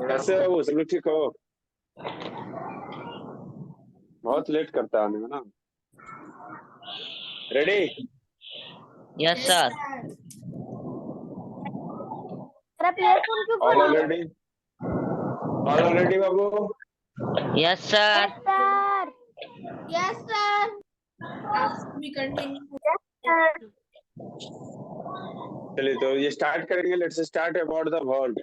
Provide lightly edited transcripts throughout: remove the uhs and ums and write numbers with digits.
कैसे हो? सब लोग ठीक हो? बहुत लेट करता है ना। Ready? Yes sir. All are ready? All are ready बाबू? Yes sir. Yes sir. चलिए तो ये स्टार्ट करेंगे। Let's start about the verb.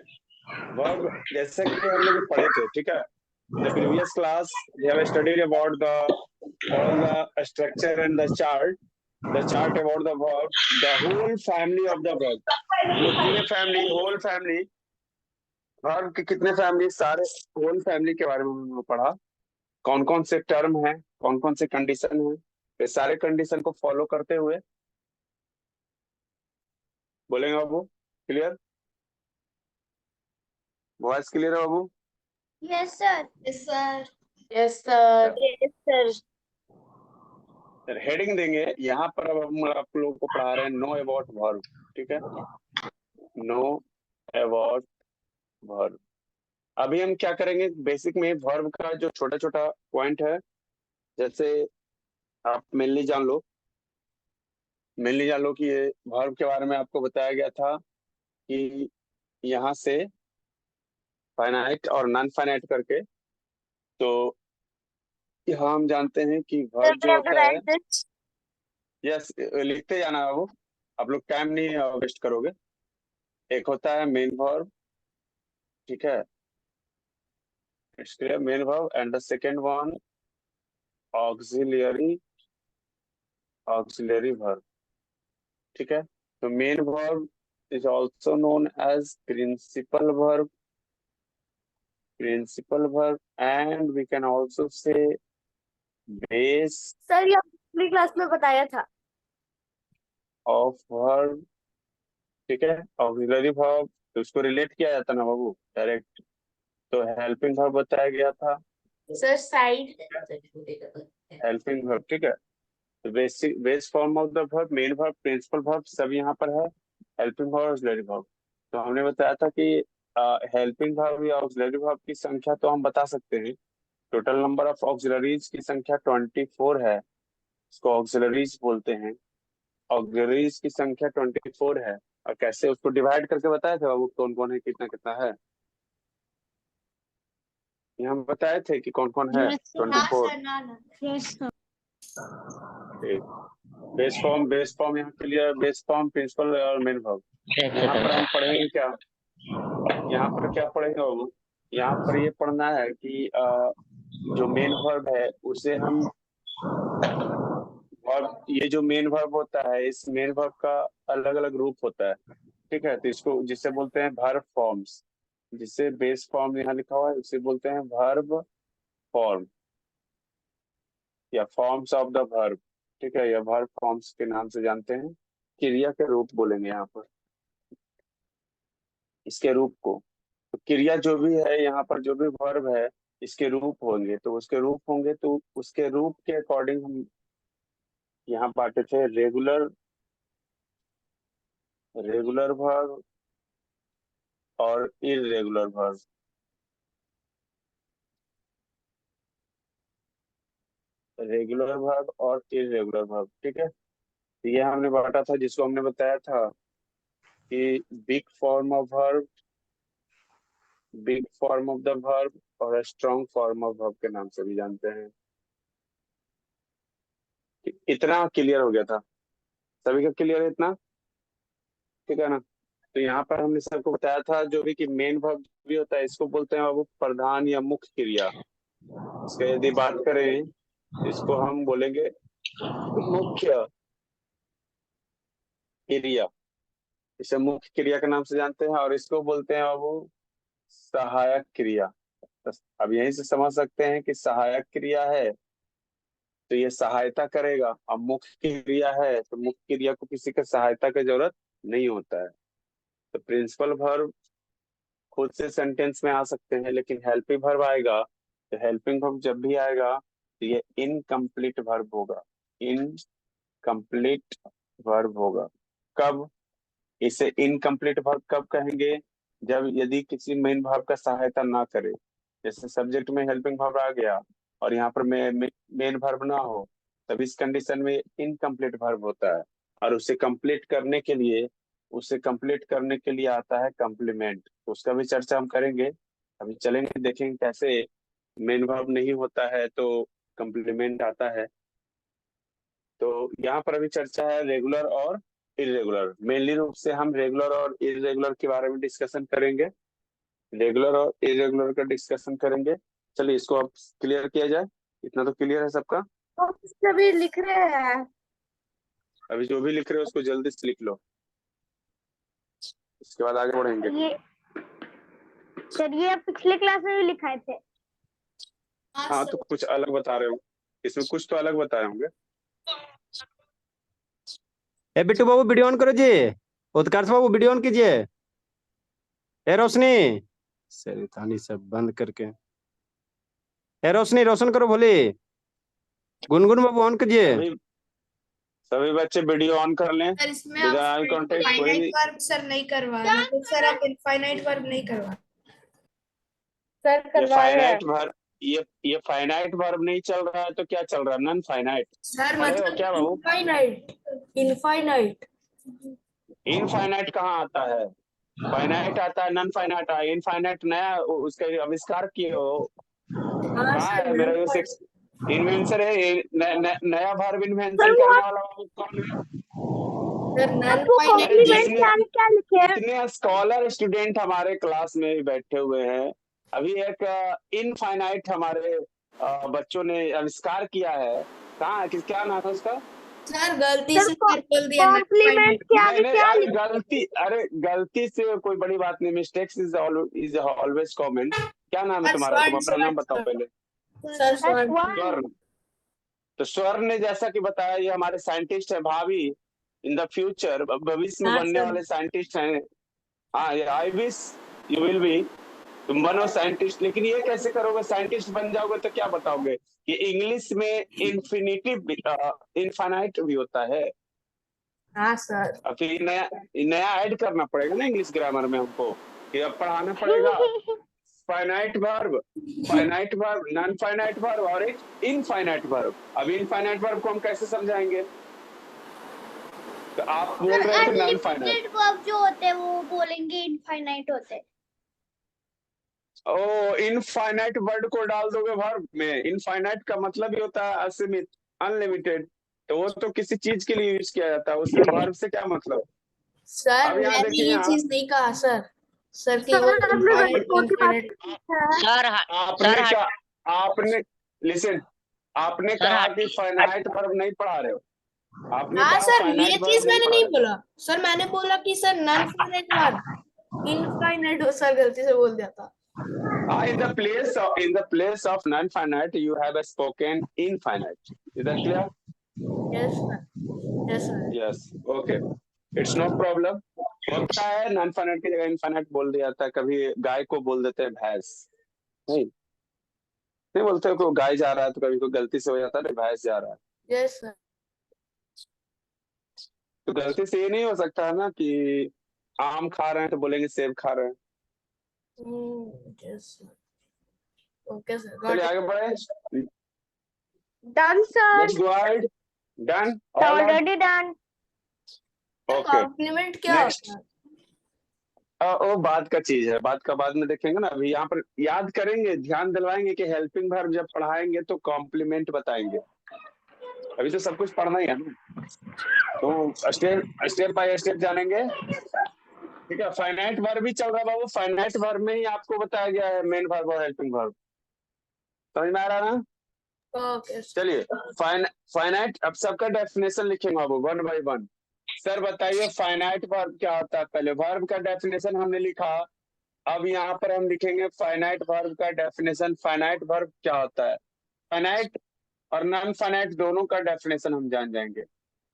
Verb जैसे कि हम लोग पढ़े थे, ठीक है। The previous class we have studied about the all the structure and the chart about the verb, the whole family of the verb. हम लोग कितने फैमिली, होल फैमिली, वर्ब के कितने फैमिली, सारे होल फैमिली के बारे में हम लोग पढ़ा। कौन कौन से टर्म है, कौन कौन से कंडीशन है, ये सारे कंडीशन को फॉलो करते हुए बोलेंगे बाबू। क्लियर? वॉइस क्लियर है बाबू? Yes sir. Yes sir. Yes sir. Yes sir. Sir heading देंगे यहाँ पर। अब हम आप लोगों को पढ़ा रहे हैं नो अबाउट वर्ब, ठीक है। Know about verb. अभी हम क्या करेंगे, बेसिक में वर्ब का जो छोटा छोटा पॉइंट है, जैसे आप मेनली जान लो कि ये वर्ब के बारे में आपको बताया गया था कि यहाँ से फाइनाइट और नॉन फाइनाइट करके। तो यहाँ हम जानते हैं कि वर्ब जो होता है, यस लिखते जाना बाबू, आप लोग टाइम नहीं वेस्ट करोगे। एक होता है मेन वर्ब, ठीक है, it's clear, main verb, and the second one auxiliary verb, ठीक है। तो main verb is also known as principal verb and we can also say base sir ये पिछली क्लास में बताया था। ऑफ वर्ब, ठीक है। ऑक्सिलरी वर्ब तो उसको रिलेट किया जाता ना बाबू, डायरेक्ट। तो हेल्पिंग वर्ब बताया गया था, सर साइड हेल्पिंग वर्ब, ठीक है। तो base form of the verb, main verb, principal verb सब यहाँ पर है, हेल्पिंग वर्ब, ऑक्सिलरी वर्ब। तो हमने बताया था कि हेल्पिंग वर्ब या ऑक्सिलरी वर्ब की संख्या तो हम बता सकते हैं। टोटल नंबर ऑफ ऑक्सिलरीज की संख्या 24 है, इसको ऑक्सिलरीज बोलते हैं। ऑक्सिलरीज की संख्या 24 है। और कैसे उसको डिवाइड करके बताया था बाबू, कौन कौन है, कितना कितना है, ये हम बताए थे कि कौन कौन है 24। बेस फॉर्म यहाँ क्लियर, बेस फॉर्म, प्रिंसिपल और मेन वर्ब। यहाँ पर हम पढ़ेंगे क्या, यहाँ पर क्या पढ़ेंगे बाबू, यहाँ पर ये पढ़ना है कि जो मेन वर्ब है उसे हम, और ये जो मेन वर्ब होता है, इस मेन वर्ब का अलग अलग रूप होता है, ठीक है। तो इसको जिसे बोलते हैं वर्ब फॉर्म्स, जिसे बेस फॉर्म यहाँ लिखा हुआ है उसे बोलते हैं वर्ब फॉर्म या फॉर्म्स ऑफ द वर्ब, ठीक है। या वर्ब फॉर्म्स के नाम से जानते हैं, क्रिया के रूप बोलेंगे यहाँ पर इसके रूप को। तो क्रिया जो भी है यहाँ पर, जो भी वर्ब है, इसके रूप होंगे, तो उसके रूप के अकॉर्डिंग हम यहाँ बांटे थे रेगुलर वर्ब और इरेगुलर वर्ब। रेगुलर वर्ब और इरेगुलर वर्ब, ठीक है। तो ये हमने बांटा था, जिसको हमने बताया था कि big form of the verb और स्ट्रॉन्ग फॉर्म ऑफ वर्ब के नाम से भी जानते हैं। इतना क्लियर हो गया था सभी का? क्लियर है इतना? ठीक है ना। तो यहाँ पर हमने सबको बताया था जो भी कि मेन वर्ब भी होता है, इसको बोलते हैं वो प्रधान या मुख्य क्रिया। इसका यदि बात करें तो इसको हम बोलेंगे मुख्य क्रिया, इसे मुख्य क्रिया के नाम से जानते हैं। और इसको बोलते हैं वो सहायक क्रिया। तो अब यहीं से समझ सकते हैं कि सहायक क्रिया है तो ये सहायता करेगा, अब मुख्य क्रिया है तो मुख्य क्रिया को किसी की सहायता की जरूरत नहीं होता है। तो प्रिंसिपल वर्ब खुद से सेंटेंस में आ सकते हैं, लेकिन हेल्पिंग वर्ब आएगा तो हेल्पिंग वर्ब जब भी आएगा तो ये इनकम्प्लीट वर्ब होगा, इनकम्प्लीट वर्ब होगा। कब इसे इनकम्प्लीट वर्ब कब कहेंगे? जब यदि किसी मेन वर्ब का सहायता ना करे, जैसे सब्जेक्ट में हेल्पिंग वर्ब आ गया और यहाँ पर मेन वर्ब ना हो, तब इस कंडीशन में इनकम्प्लीट वर्ब होता है। और उसे कंप्लीट करने के लिए आता है कॉम्प्लीमेंट। उसका भी चर्चा हम करेंगे। अभी चलेंगे, देखेंगे कैसे मेन वर्ब नहीं होता है तो कॉम्प्लीमेंट आता है। तो यहाँ पर अभी चर्चा है रेगुलर और इरेगुलर। मेनली रूप से हम रेगुलर और इरेगुलर के बारे में डिस्कशन करेंगे। रेगुलर और इरेगुलर का डिस्कशन करेंगे। चलिए इसको अब क्लियर किया जाए। इतना तो क्लियर है सबका। तो सभी लिख रहे हैं अभी जो भी लिख रहे हो उसको जल्दी से लिख लो, इसके बाद आगे बढ़ेंगे। ये। सर ये पिछले क्लास में भी लिखाए थे। हाँ तो कुछ अलग बता रहे हो, इसमें कुछ तो अलग बताए होंगे। ए बिट्टू बाबू वीडियो ऑन करो जी। उत्कर्ष बाबू वीडियो ऑन कीजिए। ए रोशनी, शैतानी सब बंद करके। ए रोशनी रोशन करो भोली। गुनगुन बाबू ऑन कीजिए। सभी बच्चे वीडियो ऑन कर लें। सर इसमें विद आप आई कांटेक्ट फाइनाइट कोई वर्ब सर नहीं करवा रहे, मतलब सर आप इनफाइनाइट वर्ब नहीं करवा सर ये करवा रहे हैं। फाइनाइट वर्ब, ये फाइनाइट वर्ब नहीं चल रहा है तो क्या चल रहा है? Non finite. सर पढ़े हो मतलब क्या बाबू? इनफाइनाइट। इनफाइनाइट इनफाइनाइट कहाँ आता है? फाइनाइट आता है, नॉन फाइनाइट आता है। इनफाइनाइट नया उसका आविष्कार किए हो? हाँ कहाँ सर है मेरा ये सिक्स इन्वेंशन है? नया वर्ब सर इन्वेंशन वो करने वाला वो कौन है? सर नॉन आपको फाइनाइट कॉम्प्लीमेंट जितने क्या क्या लिखे हैं? जितने स्कॉलर स्टूडेंट हमारे क्लास में भी बैठे हुए हैं, अभी एक इनफाइनाइट हमारे बच्चों ने आविष्कार किया है। कहाँ, किस क्या नाम है उसका? सर गलती सर से सर बोल दिया नॉन कॉम्प्लीमेंट के आगे नहीं, क्या अरे लिखे? गलती से कोई बड़ी बात नहीं। Mistakes is always common. क्या नाम है सर तुम्हारा? तुम स्वर्ण अपना नाम बताओ पहले। सर स्वर्ण स्वर्ण। तो स्वर्ण ने जैसा कि बताया, ये हमारे साइंटिस्ट है, भावी इन द फ्यूचर, भविष्य में हाँ बनने सर वाले साइंटिस्ट हैं। हाँ, ये I wish you will be, तुम बनो साइंटिस्ट। लेकिन ये कैसे करोगे? साइंटिस्ट बन जाओगे तो क्या बताओगे कि इंग्लिश में इन्फिनिटिव इनफाइनाइट भी होता है। हाँ सर अब फिर नया ऐड करना पड़ेगा ना इंग्लिश ग्रामर में हमको, कि अब पढ़ाना पड़ेगा finite verb, non finite verb और एक इनफाइनाइट वर्ब। अब इनफाइनाइट वर्ब को हम कैसे समझाएंगे? तो आप बोल रहे थे नॉन फाइनाइट। अनलिमिटेड वर्ब जो होते हैं वो बोलेंगे इनफाइनाइट होते हैं। ओ, इनफाइनाइट वर्ड को डाल दोगे वर्ब में। इनफाइनाइट का मतलब ही होता है असीमित, अनलिमिटेड। तो वो तो किसी चीज के लिए यूज किया जाता है, उसमें वर्ब से क्या मतलब? सर अब यहाँ मैंने देखिए, ये यहाँ चीज नहीं कहा सर। सर की सर वो आपने बड़ी इनफाइनाइट मोटी बात इनफाइनाइट पूछा है। सर आपने सर कहा, आपने लिसन, आपने सर कहा कि फाइनाइट वर्ब नहीं पढ़ा रहे हो। आपने हाँ कहा सर ये फाइनाइट चीज वर्ब नहीं मैंने पढ़ा नहीं रहे। बोला। सर मैंने बोला कि sir non finite verb infinite sir गलती से बोल दिया था। In the place of non-finite, you have spoken infinite. Is that clear? Yes sir yes sir Yes. Okay. It's no problem. होता है, नॉन फाइनाइट की जगह इनफाइनाइट बोल दिया जाता है। कभी गाय को बोल देते हैं भैंस। नहीं, नहीं बोलते को गाय जा रहा है, तो कभी कोई गलती से हो जाता है भैंस जा रहा है। यस सर तो गलती से ये नहीं हो सकता है ना कि आम खा रहे हैं तो बोलेंगे सेब खा रहे हैं। Yes sir okay sir got चलिए इट। आगे बढ़े। Done sir. Let's go ahead. Done, all done. Already done. Okay, complement क्या नेक्स्ट। होता है? वो बात का चीज है, बात का बाद में देखेंगे ना। अभी यहाँ पर याद करेंगे, ध्यान दिलवाएंगे कि हेल्पिंग वर्ब जब पढ़ाएंगे तो कॉम्प्लीमेंट बताएंगे। अभी तो सब कुछ पढ़ना ही है ना, तो स्टेप बाय स्टेप जानेंगे। ठीक है, फाइनाइट वर्ब भी चल रहा है बाबू। फाइनाइट वर्ब में ही आपको बताया गया है मेन वर्ब और हेल्पिंग वर्ब। समझ में आ रहा है ना? ओके सर चलिए, फाइनाइट, अब सबका डेफिनेशन लिखेंगे बाबू वन बाय वन। सर बताइए फाइनाइट वर्ब क्या होता है? पहले वर्ब का डेफिनेशन हमने लिखा, अब यहाँ पर हम लिखेंगे फाइनाइट वर्ब का डेफिनेशन। फाइनाइट वर्ब क्या होता है? फाइनाइट और नॉन फाइनाइट दोनों का डेफिनेशन हम जान जाएंगे।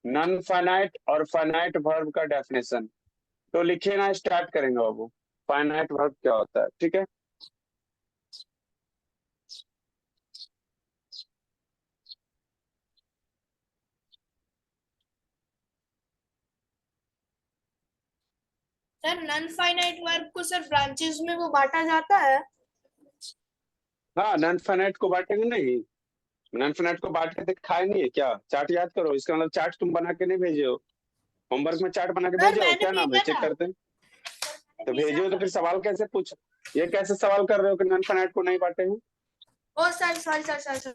नॉन फाइनाइट और फाइनाइट वर्ब का डेफिनेशन तो लिखे ना, स्टार्ट करेंगे बाबू। फाइनाइट वर्ब क्या होता है? ठीक है, सर नॉन फाइनाइट वर्ब को सर ब्रांचेस में वो बांटा जाता है। हाँ, नॉन फाइनाइट को बांटेंगे नहीं, नॉन फाइनाइट को बांट के दिखाए नहीं है क्या? चार्ट याद करो, इसका मतलब चार्ट तुम बना के नहीं भेजे हो, होमवर्क में चार्ट बना के सर भेजे हो, मैंने क्या नाम है, भेजा चेक था। करते हैं। तो भेजा भेजे हो तो था। फिर सवाल कैसे पूछ, ये कैसे सवाल कर रहे हो कि नॉन फाइनाइट को नहीं बांटे हैं? Oh sir sorry sir sir sir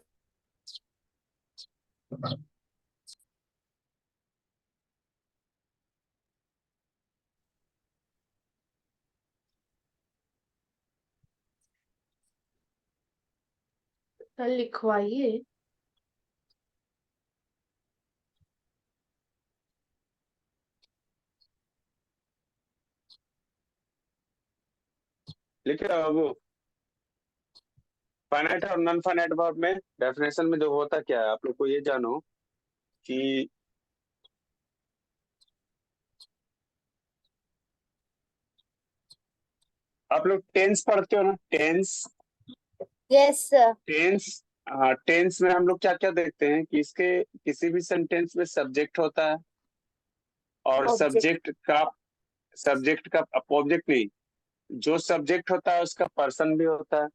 sir लिखवाइए। लिख रहे हो वो फाइनाइट और नॉन फाइनाइट वर्ब में डेफिनेशन में जो होता क्या है, आप लोग को ये जानो कि आप लोग टेंस पढ़ते हो ना, टेंस। Yes sir. टेंस, हाँ, टेंस में हम लोग क्या क्या देखते हैं कि इसके किसी भी सेंटेंस में सब्जेक्ट होता है, और ऑब्जेक्ट। सब्जेक्ट का ऑब्जेक्ट नहीं, जो सब्जेक्ट होता है उसका पर्सन भी होता है।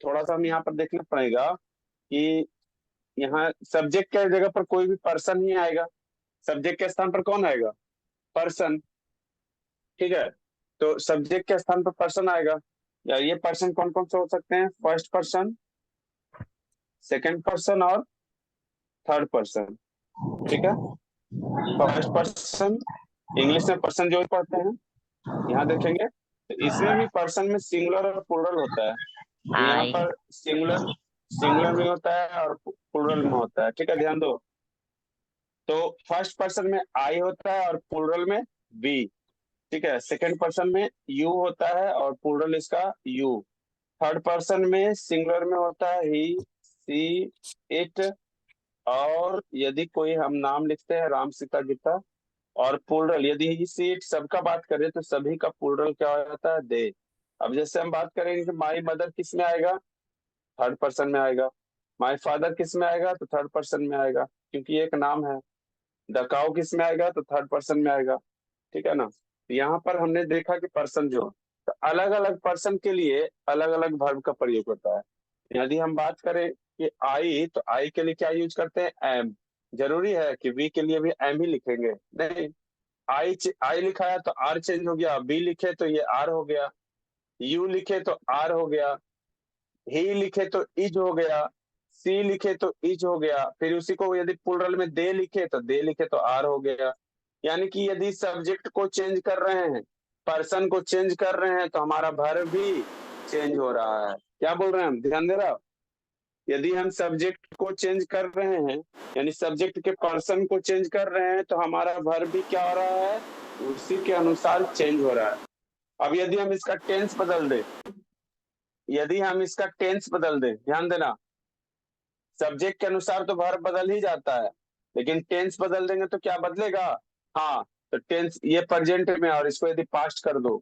थोड़ा सा हम यहाँ पर देखना पड़ेगा कि यहाँ सब्जेक्ट के जगह पर कोई भी पर्सन ही आएगा, सब्जेक्ट के स्थान पर कौन आएगा, पर्सन। ठीक है, तो सब्जेक्ट के स्थान पर पर्सन आएगा, या ये पर्सन कौन कौन से हो सकते हैं, फर्स्ट पर्सन, सेकंड पर्सन और थर्ड पर्सन। ठीक है, फर्स्ट पर्सन, इंग्लिश में पर्सन जो पढ़ते हैं, यहाँ देखेंगे तो इसमें भी पर्सन में सिंगुलर और प्लूरल होता है। तो यहाँ I. पर सिंगुलर सिंगुलर में होता है और प्लूरल में होता है। ठीक है, ध्यान दो। तो फर्स्ट पर्सन में आई होता है और प्लूरल में वी। ठीक है, सेकंड पर्सन में यू होता है और प्लूरल इसका यू। थर्ड पर्सन में सिंगुलर में होता है ही, सी, इट, और यदि कोई हम नाम लिखते हैं राम, सीता, गीता, और प्लूरल यदि ही, सी, इट सबका बात करें तो सभी का प्लूरल क्या हो जाता है, दे। अब जैसे हम बात करेंगे कि माई मदर किस में आएगा, थर्ड पर्सन में आएगा। माई फादर किस में आएगा, तो थर्ड पर्सन में आएगा, क्योंकि एक नाम है। द काउ किस में आएगा, तो थर्ड पर्सन में आएगा। ठीक है ना, तो यहाँ पर हमने देखा कि पर्सन जो, तो अलग अलग पर्सन के लिए अलग अलग वर्ब का प्रयोग होता है। यदि हम बात करें कि आई, तो आई के लिए क्या यूज करते हैं, एम। जरूरी है कि वी के लिए भी एम ही लिखेंगे, नहीं। आई लिखा है तो आर चेंज हो गया, बी लिखे तो ये आर हो गया, यू लिखे तो आर हो गया, ही लिखे तो इज हो गया, सी लिखे तो इज हो गया, फिर उसी को यदि प्लूरल में दे लिखे तो दे लिखे तो आर हो गया। यानी कि यदि सब्जेक्ट को चेंज कर रहे हैं, पर्सन को चेंज कर रहे हैं, तो हमारा वर्ब भी चेंज हो रहा है। क्या बोल रहे हैं हम, ध्यान दे रहा हो? यदि हम सब्जेक्ट को चेंज कर रहे हैं, यानी सब्जेक्ट के पर्सन को चेंज कर रहे हैं, तो हमारा वर्ब भी क्या हो रहा है, उसी के अनुसार चेंज हो रहा है। अब यदि हम इसका टेंस बदल दें, ध्यान देना, सब्जेक्ट के अनुसार तो वर्ब बदल ही जाता है, लेकिन टेंस बदल देंगे तो क्या बदलेगा, हाँ, तो टेंस ये प्रेजेंट में, और इसको यदि पास्ट कर दो,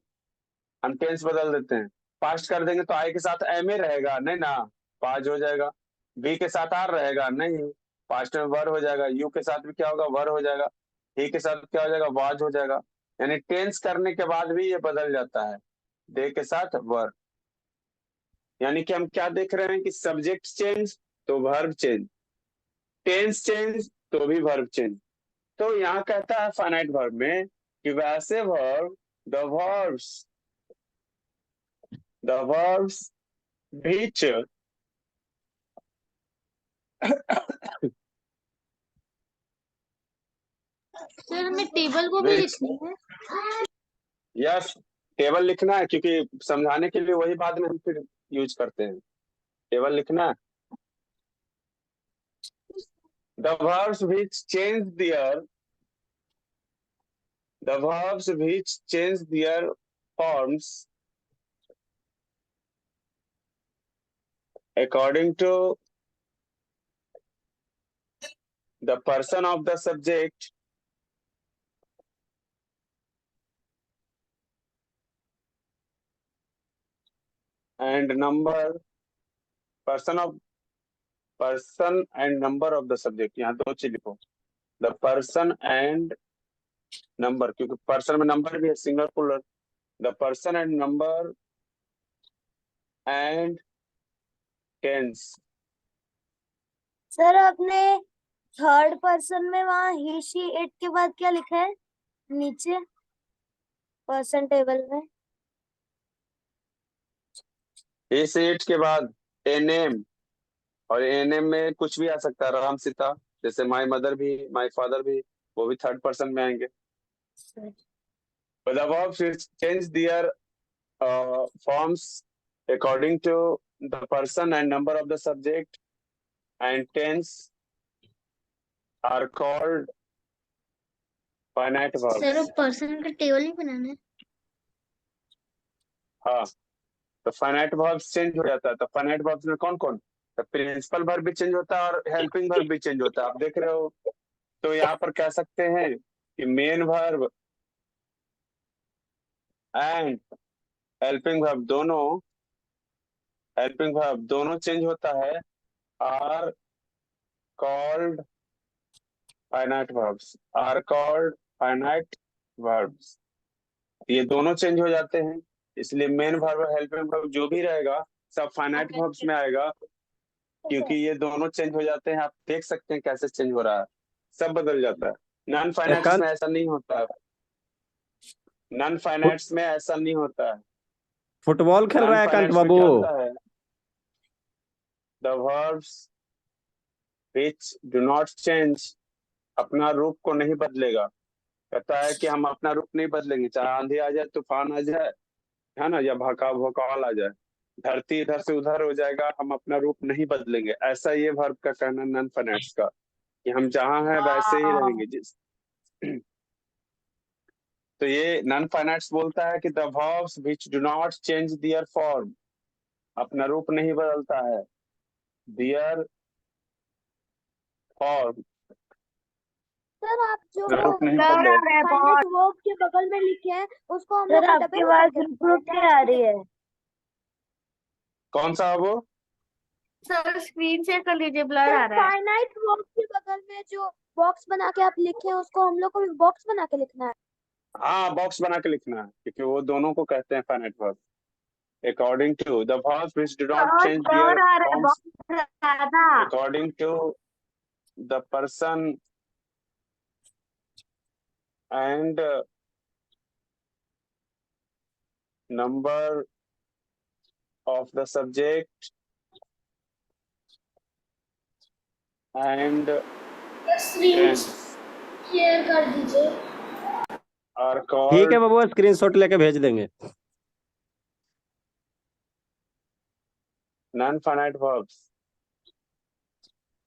हम टेंस बदल देते हैं, पास्ट कर देंगे तो आई के साथ एम ए रहेगा, नहीं ना, पाज हो जाएगा। बी के साथ आर रहेगा, नहीं, पास्ट में वर हो जाएगा। यू के साथ भी क्या होगा, वर हो जाएगा। ही के साथ क्या हो जाएगा, वाज हो जाएगा। यानी टेंस करने के बाद भी ये बदल जाता है, दे के साथ वर। यानी कि हम क्या देख रहे हैं कि सब्जेक्ट चेंज तो वर्ब चेंज, टेंस चेंज तो भी वर्ब चेंज। तो यहाँ कहता है फाइनाइट वर्ब में कि वैसे verb, the verbs which sir हमें टेबल को भी which लिखनी है। यस, टेबल लिखना है, क्योंकि समझाने के लिए वही बाद में हम फिर यूज करते हैं, टेबल लिखना है। the verbs which change their the verbs which change their forms according to the person of the subject and number, person and number of the subject। यहाँ दो चीज लिखो, the person and नंबर, क्योंकि person में number भी है, single plural. the person and number and tense. Sir आपने third person में वहाँ ही शी इट के बाद क्या लिखा है नीचे पर्सन टेबल में? इस एट के बाद एनएम, और एनएम में कुछ भी आ सकता है, राम सीता, जैसे माय मदर भी, माय फादर भी, वो भी थर्ड पर्सन में आएंगे. But the verbs which change their forms according to the person and number of the subject and tense are called finite verbs. Sir person का टेबल ही बनाना है. हाँ, तो फाइनाइट वर्ब्स चेंज हो जाता है. तो फाइनाइट वर्ब्स में कौन कौन? तो प्रिंसिपल वर्ब भी चेंज होता है और हेल्पिंग वर्ब भी चेंज होता है. आप देख रहे हो. तो यहाँ पर कह सकते हैं कि main verb and helping verb दोनों चेंज होता है, आर कॉल्ड फाइनाइट वर्ब्स. ये दोनों चेंज हो जाते हैं, इसलिए मेन वर्ब और हेल्पिंग वर्ब जो भी रहेगा सब फाइनाइट वर्ब्स में आएगा, क्योंकि ये दोनों चेंज हो जाते हैं. आप देख सकते हैं कैसे चेंज हो रहा है, सब बदल जाता है. नॉन फाइनाइट्स में ऐसा नहीं होता है. नॉन फाइनाइट्स में ऐसा नहीं होता है. फुटबॉल खेल रहा है कांत बाबू. The verbs which do not change, अपना रूप को नहीं बदलेगा. कहता है कि हम अपना रूप नहीं बदलेंगे, चाहे आंधी आ जाए, तूफान आ जाए, है ना, या भूकंप आ जाए, धरती इधर से उधर हो जाएगा, हम अपना रूप नहीं बदलेंगे. ऐसा ये वर्ब का कहना नॉन फाइनाइट्स का, कि हम जहां हैं वैसे ही रहेंगे. जिस तो ये नॉन फाइनाइट्स बोलता है कि the verbs which do not change their form, अपना रूप नहीं बदलता है, देयर फॉर्म, सर आप जो रूप नहीं बदलेगा. फाइनाइट वर्ब के बगल में लिखे हैं उसको हम लोग आपकी आवाज रुक के आ रही है. कौन सा है वो? सर स्क्रीन शेयर कर लीजिए, ब्लर आ रहा है. फाइनाइट वर्ब के बगल में जो बॉक्स बना के आप लिखे हैं उसको हम लोग को भी बॉक्स बना के लिखना है. हाँ, बॉक्स बना के लिखना है, क्योंकि वो दोनों को कहते हैं finite verb. According to the verbs which do not change their forms according to the person and number of the subject and tense share कर दीजिए. are ठीक called है बाबू, स्क्रीनशॉट लेके भेज देंगे. non-finite verbs.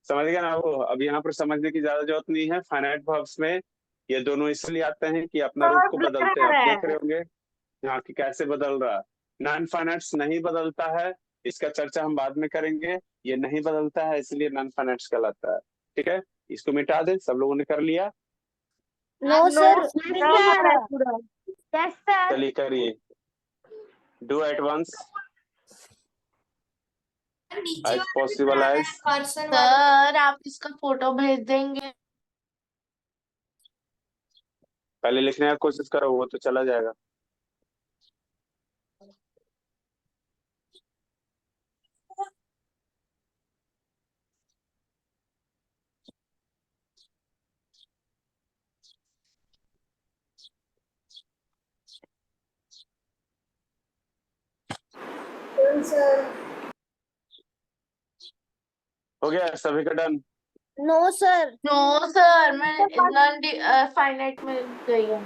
समझ गया ना वो? अब यहाँ पर समझने की ज्यादा जरूरत नहीं है. फाइनाइट वर्ब्स में ये दोनों इसलिए आते हैं कि अपना रूप को बदलते हैं. आप देख रहे होंगे यहाँ की कैसे बदल रहा है. नॉन फाइनाइट्स नहीं बदलता है, इसका चर्चा हम बाद में करेंगे. ये नहीं बदलता है, इसलिए नॉन फाइनाइट्स कहलाता है. ठीक है, इसको मिटा दे. सब लोगों ने कर लिया? No sir. Yes sir. चलिए करिए. Do at once as possible as. Sir आप इसका फोटो भेज देंगे? पहले लिखने का कोशिश करो, वो तो चला जाएगा. हो गया सभी का? Done? No sir. No sir, मैं नॉन फाइनाइट में गई हूँ.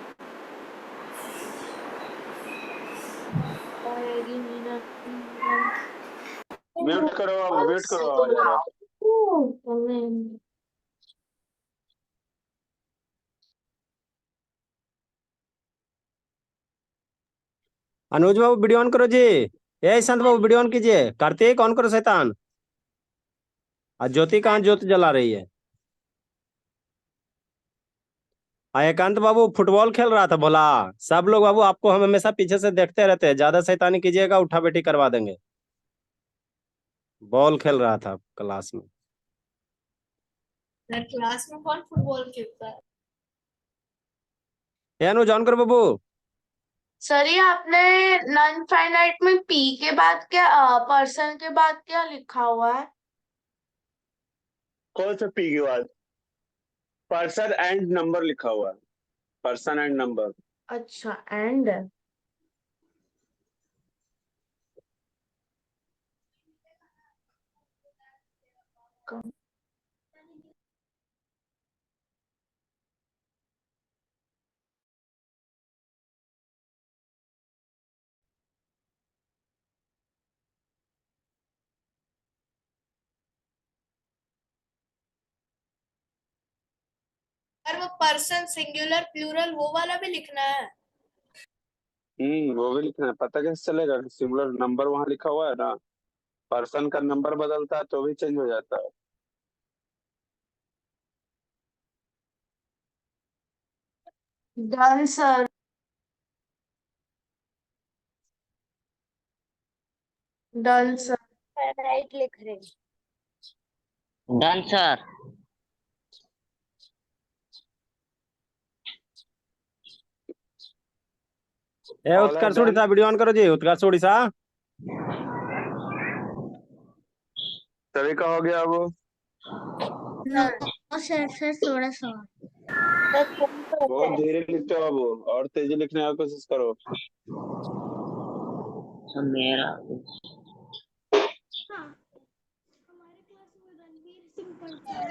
म्यूट करो, अब म्यूट करो आवाज आ रहा है. अनुज बाबू वीडियो ऑन करो जी. ए संत बाबू वीडियो ऑन कीजिए. कार्तिक ऑन करो शैतान. आज ज्योति कहाँ ज्योत जला रही है? एकांत बाबू फुटबॉल खेल रहा था भोला. सब लोग बाबू आपको हम हमेशा पीछे से देखते रहते हैं, ज्यादा शैतानी कीजिएगा उठा बैठी करवा देंगे. बॉल खेल रहा था क्लास में. क्लास में कौन फुटबॉल खेलता है? ए अनुज ऑन करो बाबू. सर ये आपने नॉन फाइनाइट में पी के बाद क्या पर्सन के बाद क्या लिखा हुआ है? कौन सा पी के बाद? पर्सन एंड नंबर लिखा हुआ है, पर्सन एंड नंबर। अच्छा एंड वो पर्सन सिंगुलर प्लूरल वो वाला भी लिखना है? वो भी लिखना है। पता कैसे चलेगा? सिमिलर नंबर वहां लिखा हुआ है ना, पर्सन का नंबर बदलता है तो भी चेंज हो जाता है। Done sir. Done sir. Right लिख रहे हैं। Done sir. All are Utkarsh done? Orissa video on करो जी, उत्कर्ष उड़ीसा। सभी का हो गया वो? सर थोड़ा सा बहुत धीरे लिखते हो बाबू, और तेजी लिखने की कोशिश करो। सर मेरा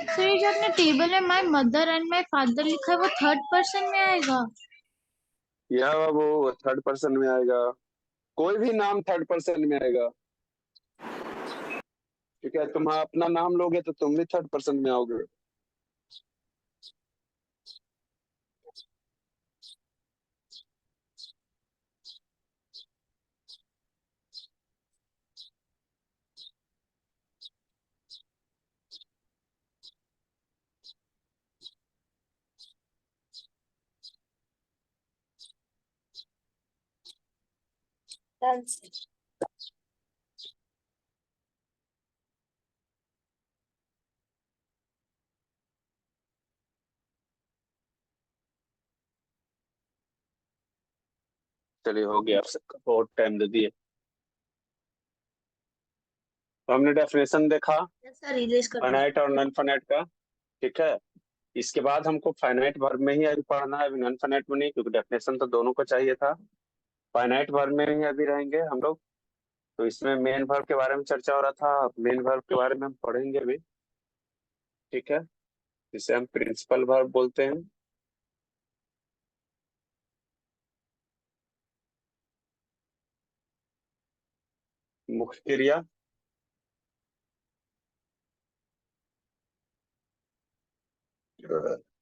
सर ये जो अपने टेबल में my mother and my father लिखा है वो थर्ड पर्सन में आएगा? या बाबू वो थर्ड पर्सन में आएगा, कोई भी नाम थर्ड पर्सन में आएगा। ठीक है, तुम अपना नाम लोगे तो तुम भी थर्ड पर्सन में आओगे। Done sir. चलिए हो गया, आप सबका बहुत टाइम दे दिए। तो हमने डेफिनेशन देखा सर रिलीज कर फाइनाइट और नॉन फाइनाइट का। ठीक है, इसके बाद हमको फाइनाइट वर्ब में ही अभी पढ़ना है, अभी नॉन फाइनाइट में नहीं, क्योंकि डेफिनेशन तो दोनों को चाहिए था। फाइनाइट वर्ब में ही अभी रहेंगे हम लोग। तो इसमें मेन वर्ब के बारे में चर्चा हो रहा था, मेन वर्ब के बारे में हम पढ़ेंगे अभी। ठीक है, जिसे हम प्रिंसिपल वर्ब बोलते हैं। मुख्य क्रिया,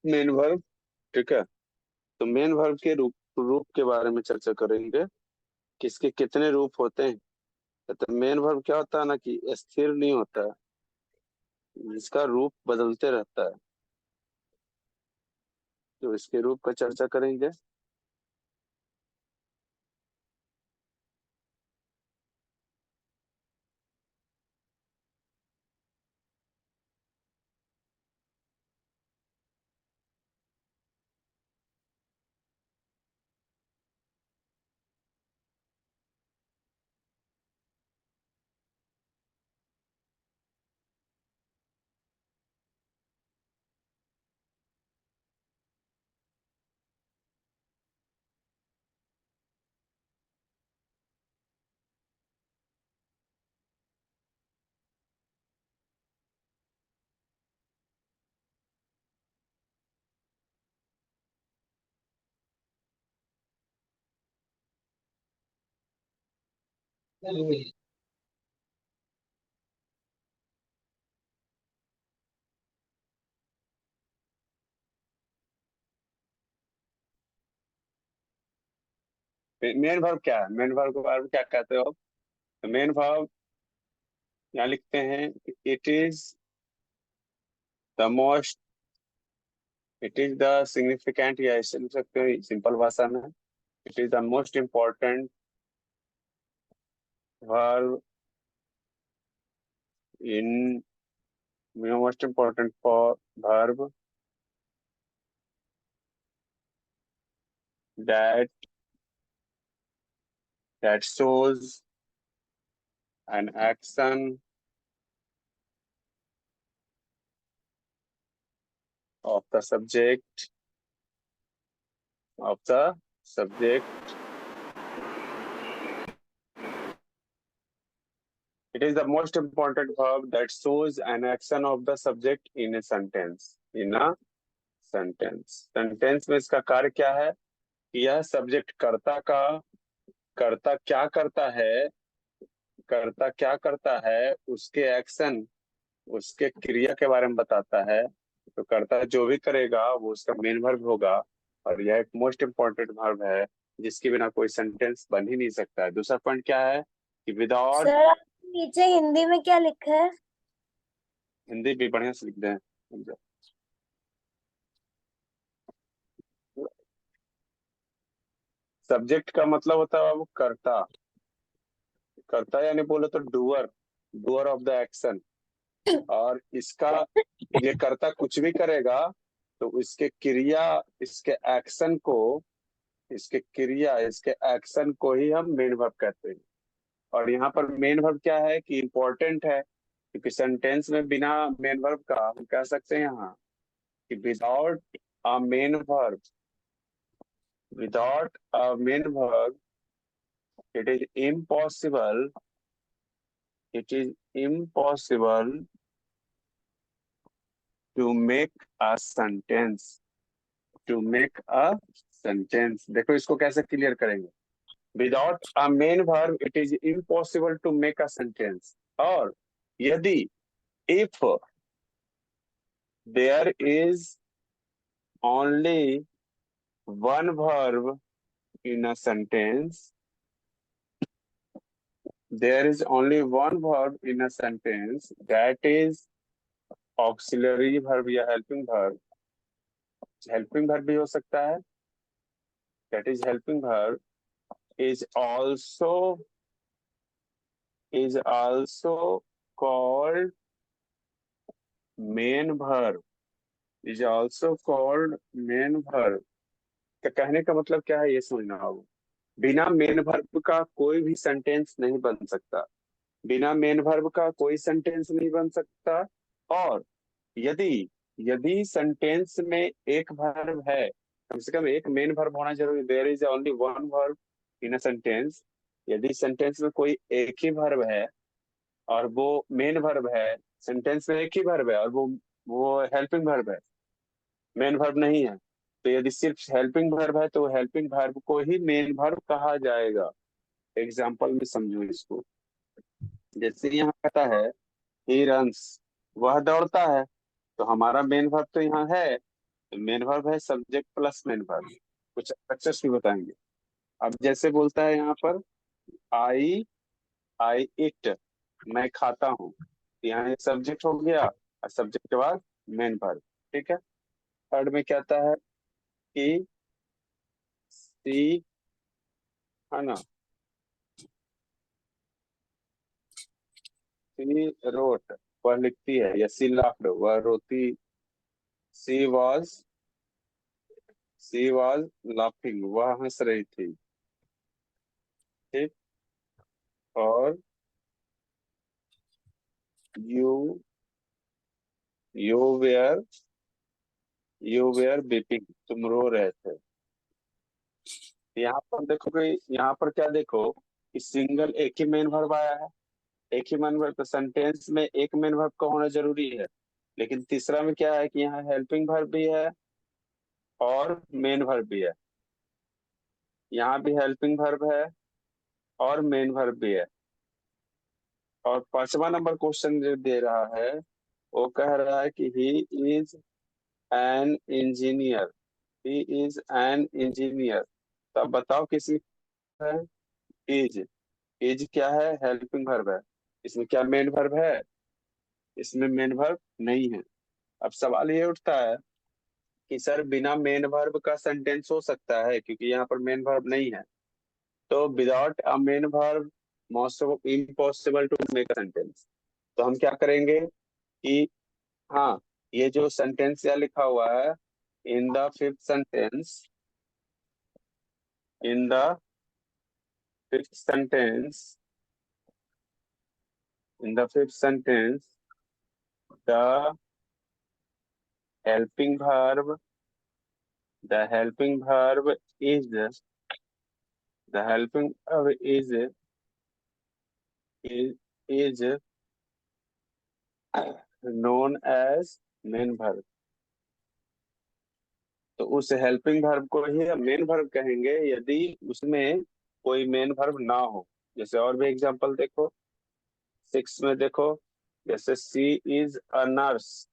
मेन वर्ब। ठीक है, तो मेन वर्ब के रूप रूप के बारे में चर्चा करेंगे, किसके कितने रूप होते हैं। तो मेन वर्ब क्या होता है ना कि स्थिर नहीं होता है, इसका रूप बदलते रहता है। तो इसके रूप का चर्चा करेंगे। मेन वर्ब क्या है? मेन वर्ब को वर्ब क्या कहते हो? तो मेन वर्ब यहाँ लिखते हैं, it is the most, it is the significant, या ऐसे लिख सकते हो सिंपल भाषा में, it is the most important verb in most important for verb that that shows an action of the subject It is the most important verb that shows an action of the subject in a sentence. Sentence में इसका कार्य क्या है कि यह subject कर्ता क्या करता है उसके एक्शन, उसके क्रिया के बारे में बताता है। तो कर्ता जो भी करेगा वो उसका मेन वर्ब होगा, और यह एक मोस्ट इम्पोर्टेंट वर्ब है जिसके बिना कोई सेंटेंस बन ही नहीं सकता है। दूसरा पॉइंट क्या है कि विदाउट, सर नीचे हिंदी में क्या लिखा है? हिंदी भी बढ़िया से लिख दें। सब्जेक्ट का मतलब होता है वो करता यानी बोले तो डूअर ऑफ द एक्शन। और इसका ये कर्ता कुछ भी करेगा तो इसके एक्शन को ही हम मेन वर्ब कहते हैं। और यहाँ पर मेन वर्ब क्या है कि इम्पोर्टेंट है, क्योंकि सेंटेंस में बिना मेन वर्ब का हम कह सकते हैं यहाँ कि without a main verb it is impossible to make a sentence देखो इसको कैसे क्लियर करेंगे। Without a main verb it is impossible to make a sentence. और यदि if there is only one verb in a sentence that is auxiliary verb या helping verb भी हो सकता है। that is helping verb is also called main verb का कहने का मतलब क्या है ये समझना होगा। बिना मेन वर्ब का कोई भी सेंटेंस नहीं बन सकता। और यदि सेंटेंस में एक वर्ब है, कम से कम एक मेन वर्ब होना जरूरी। There is only one verb in a sentence. यदि सेंटेंस में कोई एक ही वर्ब है और वो मेन वर्ब है, सेंटेंस में एक ही वर्ब है और वो हेल्पिंग वर्ब है, मेन वर्ब नहीं है, तो यदि सिर्फ हेल्पिंग वर्ब है तो हेल्पिंग वर्ब को ही मेन वर्ब कहा जाएगा। एग्जाम्पल में समझो इसको। जैसे यहाँ कहता है ही रन्स, वह दौड़ता है, तो हमारा मेन वर्ब तो यहाँ है, मेन वर्ब है सब्जेक्ट प्लस मेन वर्ब। कुछ सक्सेस भी बताएंगे। अब जैसे बोलता है यहाँ पर आई इट, मैं खाता हूँ, यहाँ एक सब्जेक्ट हो गया और सब्जेक्ट के बाद मेन वर्ब। ठीक है। थर्ड में क्या आता है कि सी, है ना, सी रोट, वह लिखती है, या सी लाफ्ड, वह रोती। सी वाज लाफिंग, वह हंस रही थी। ठीक। और यू वेयर बीपिंग, तुम रो रहे थे। यहाँ पर देखो कि यहाँ पर क्या देखो कि सिंगल एक ही मेन वर्ब आया है। एक ही मेन वर्ब, तो सेंटेंस में एक मेन वर्ब का होना जरूरी है। लेकिन तीसरा में क्या है कि यहाँ हेल्पिंग वर्ब भी है और मेन वर्ब भी है। यहाँ भी हेल्पिंग वर्ब है और मेन वर्ब भी है। और 5वां नंबर क्वेश्चन जो दे रहा है वो कह रहा है कि ही इज एन इंजीनियर। तो अब बताओ किसी है इज क्या है? हेल्पिंग वर्ब है। इसमें क्या मेन वर्ब है? इसमें मेन वर्ब नहीं है। अब सवाल ये उठता है कि सर बिना मेन वर्ब का सेंटेंस हो सकता है, क्योंकि यहाँ पर मेन वर्ब नहीं है। तो without a main verb impossible to make a sentence. तो हम क्या करेंगे कि हाँ, ये जो सेंटेंस यहाँ लिखा हुआ है, in the fifth fifth sentence, in the fifth sentence, the helping verb is known as main verb. तो उस हेल्पिंग वर्ब को ही हम मेन वर्ब कहेंगे यदि उसमें कोई मेन वर्ब ना हो. जैसे और भी एग्जांपल देखो, 6 में देखो, जैसे she is a nurse.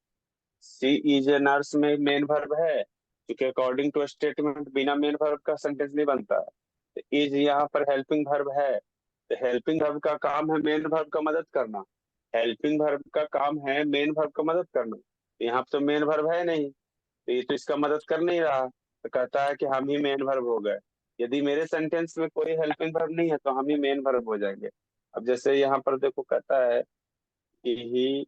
She is a nurse में मेन वर्ब है, क्योंकि अकॉर्डिंग टू स्टेटमेंट बिना मेन वर्ब का सेंटेंस नहीं बनता. तो इज यहाँ पर हेल्पिंग वर्ब है, तो हेल्पिंग वर्ब का काम है मेन वर्ब का मदद करना. हेल्पिंग वर्ब का काम है मेन वर्ब का मदद करना. यहाँ पे तो मेन वर्ब है नहीं, तो ये तो इसका मदद कर नहीं रहा, तो कहता है कि हम ही मेन वर्ब हो गए. यदि मेरे सेंटेंस में कोई हेल्पिंग वर्ब नहीं है तो हम ही मेन वर्ब हो जाएंगे. अब जैसे यहाँ पर देखो, कहता है कि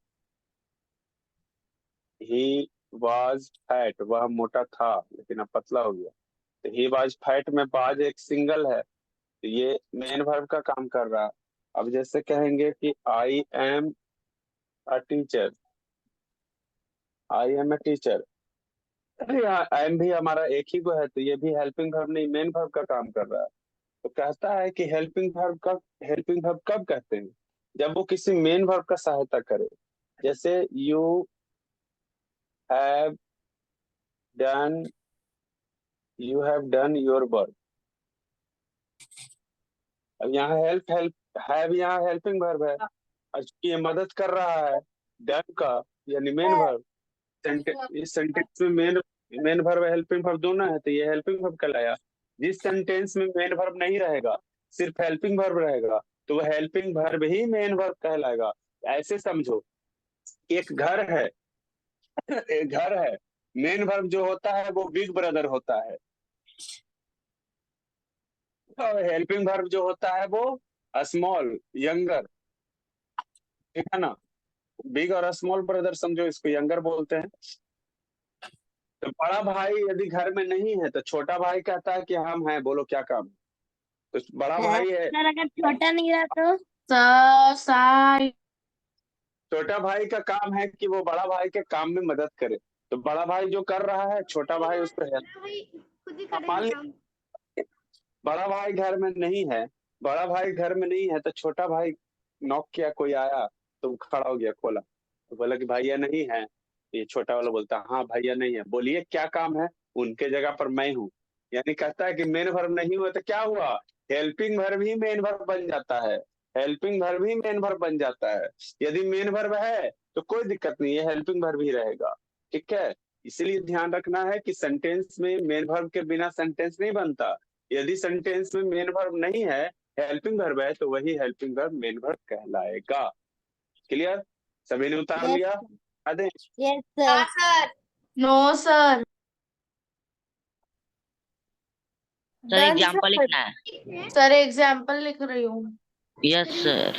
ही वाज फैट, वह मोटा था लेकिन अब पतला हो गया. तो ही वाज फैट में वाज एक सिंगल है, तो ये मेन वर्ब का काम कर रहा. अब जैसे कहेंगे कि I am a teacher, I am a teacher, I am भी हमारा एक ही को है, तो ये भी हेल्पिंग वर्ब नहीं मेन वर्ब का काम कर रहा है. तो कहता है कि हेल्पिंग वर्ब कब कहते हैं, जब वो किसी मेन वर्ब का सहायता करे. जैसे you have done your work. अब यहाँ यहाँ हेल्पिंग वर्ब है, और चूंकि ये मदद कर रहा है डन का, यानी मेन वर्ब. इस सेंटेंस में मेन वर्ब हेल्पिंग वर्ब दोनों है, तो ये हेल्पिंग वर्ब कहलाया. जिस सेंटेंस में मेन वर्ब नहीं रहेगा, सिर्फ हेल्पिंग वर्ब रहेगा, तो वह हेल्पिंग वर्ब ही मेन वर्ब कहलाएगा. ऐसे समझो, एक घर है, मेन वर्ब जो होता है वो बिग ब्रदर होता है, और हेल्पिंग वर्ब जो होता है वो स्मॉल यंगर. ठीक है ना, बिग और स्मॉल ब्रदर समझो, इसको यंगर बोलते हैं. तो बड़ा भाई यदि घर में नहीं है तो छोटा भाई कहता है कि हम हैं, बोलो क्या काम है. तो बड़ा भाई है, सर अगर छोटा नहीं रहा तो सर छोटा भाई का काम है कि वो बड़ा भाई के काम में मदद करे. तो बड़ा भाई जो कर रहा है, छोटा भाई उसको हेल्प. मान लीजिए बड़ा भाई घर में नहीं है, तो छोटा भाई नॉक किया, कोई आया तो खड़ा हो गया, खोला, तो बोला कि भैया नहीं है. ये छोटा वाला बोलता है हाँ भैया नहीं है, बोलिए क्या काम है, उनके जगह पर मैं हूँ. यानी कहता है कि मेन वर्ब नहीं हुआ तो क्या हुआ, हेल्पिंग वर्ब ही मेन वर्ब बन जाता है. यदि मेन वर्ब है तो कोई दिक्कत नहीं है, हेल्पिंग वर्ब ही रहेगा. ठीक है, इसलिए ध्यान रखना है कि सेंटेंस में मेन वर्ब के बिना सेंटेंस नहीं बनता. यदि सेंटेंस में मेन वर्ब नहीं है, हेल्पिंग वर्ब है, तो वही हेल्पिंग वर्ब मेन वर्ब कहलाएगा. क्लियर, सभी ने उतार Yes, लिया. अरे yes sir. Sir no sir. Sir example लिखना है. सर एग्जाम्पल लिख रही हूँ. Yes sir.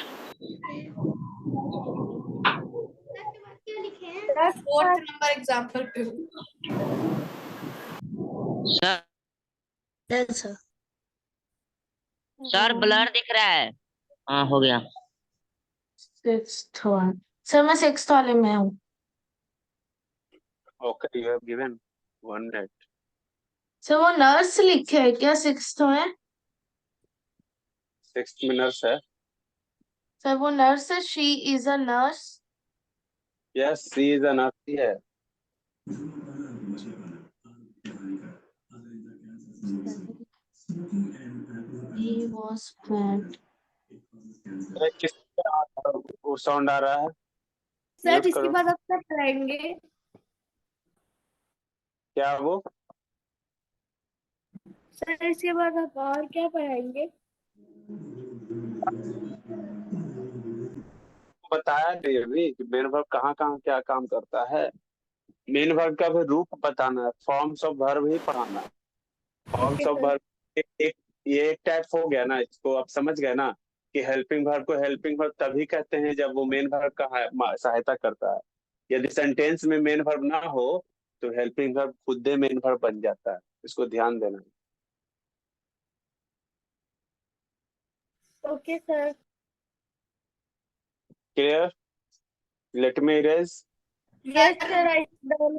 Fourth number example पे हूँ. सर सर ब्लर दिख रहा है. हाँ हो गया. Sixth one. सर मैं सिक्स्थ वाले में हूँ. Okay, you have given 1 minute. Sir वो नर्स लिखे है क्या सिक्स्थ में? 6th में नर्स है. सर वो नर्स है, she is a nurse. Yes, she is a nurse है. He was fat. किस वो साउंड आ रहा है? सर म्यूट इसके करो. बाद आप क्या पढ़ाएंगे? क्या वो सर इसके बाद आप और क्या पढ़ाएंगे? बताया नहीं अभी कि मेन वर्ब कहाँ कहाँ क्या काम करता है. मेन वर्ब का भी रूप बताना है, फॉर्म्स ऑफ वर्ब ही पढ़ाना है. फॉर्म्स ऑफ वर्ब ये एक टाइप हो गया ना, इसको आप समझ गए ना कि हेल्पिंग वर्ब को हेल्पिंग वर्ब तभी कहते हैं जब वो मेन वर्ब का सहायता करता है. यदि सेंटेंस में मेन वर्ब ना हो तो हेल्पिंग वर्ब खुद ही मेन वर्ब बन जाता है. इसको ध्यान देना है. Okay, sir. Clear? Let me erase. Yes, sir. I done.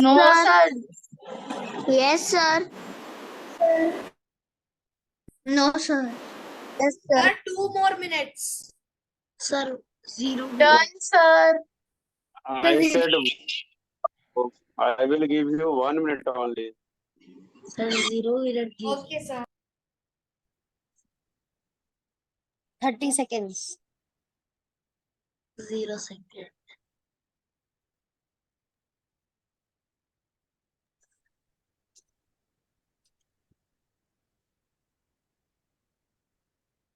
No, sir. Yes, sir. No, sir. Yes, sir. 2 more minutes. Sir, 0. Done, sir. I said I will give you 1 minute only. Sir, 0 will give Okay, sir. 30 seconds. 0 second.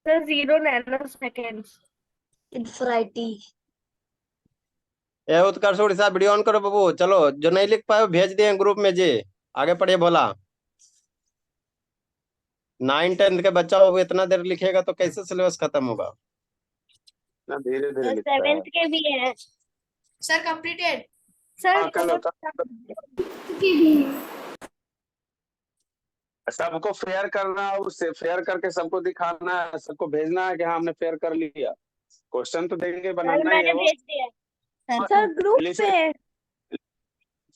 Sir, 0 nanoseconds. Infinity. A Utkarsh Orissa video on करो बाबू। चलो, जो नहीं लिख पाए भेज दिए group में जी। आगे पढ़िए बोला। 9-10 के बच्चा बाबू इतना देर लिखेगा तो कैसे सिलेबस खत्म होगा? ना धीरे धीरे लिखता है। 7th के भी है। Sir, completed. Sir, हाँ, कल सबको फेयर करना, उससे फेयर करके सबको दिखाना है, सबको भेजना है कि हाँ हमने फेयर कर लिया। क्वेश्चन तो देंगे, बनाना ही है वो। भेज दिया। सर, ग्रुप पे।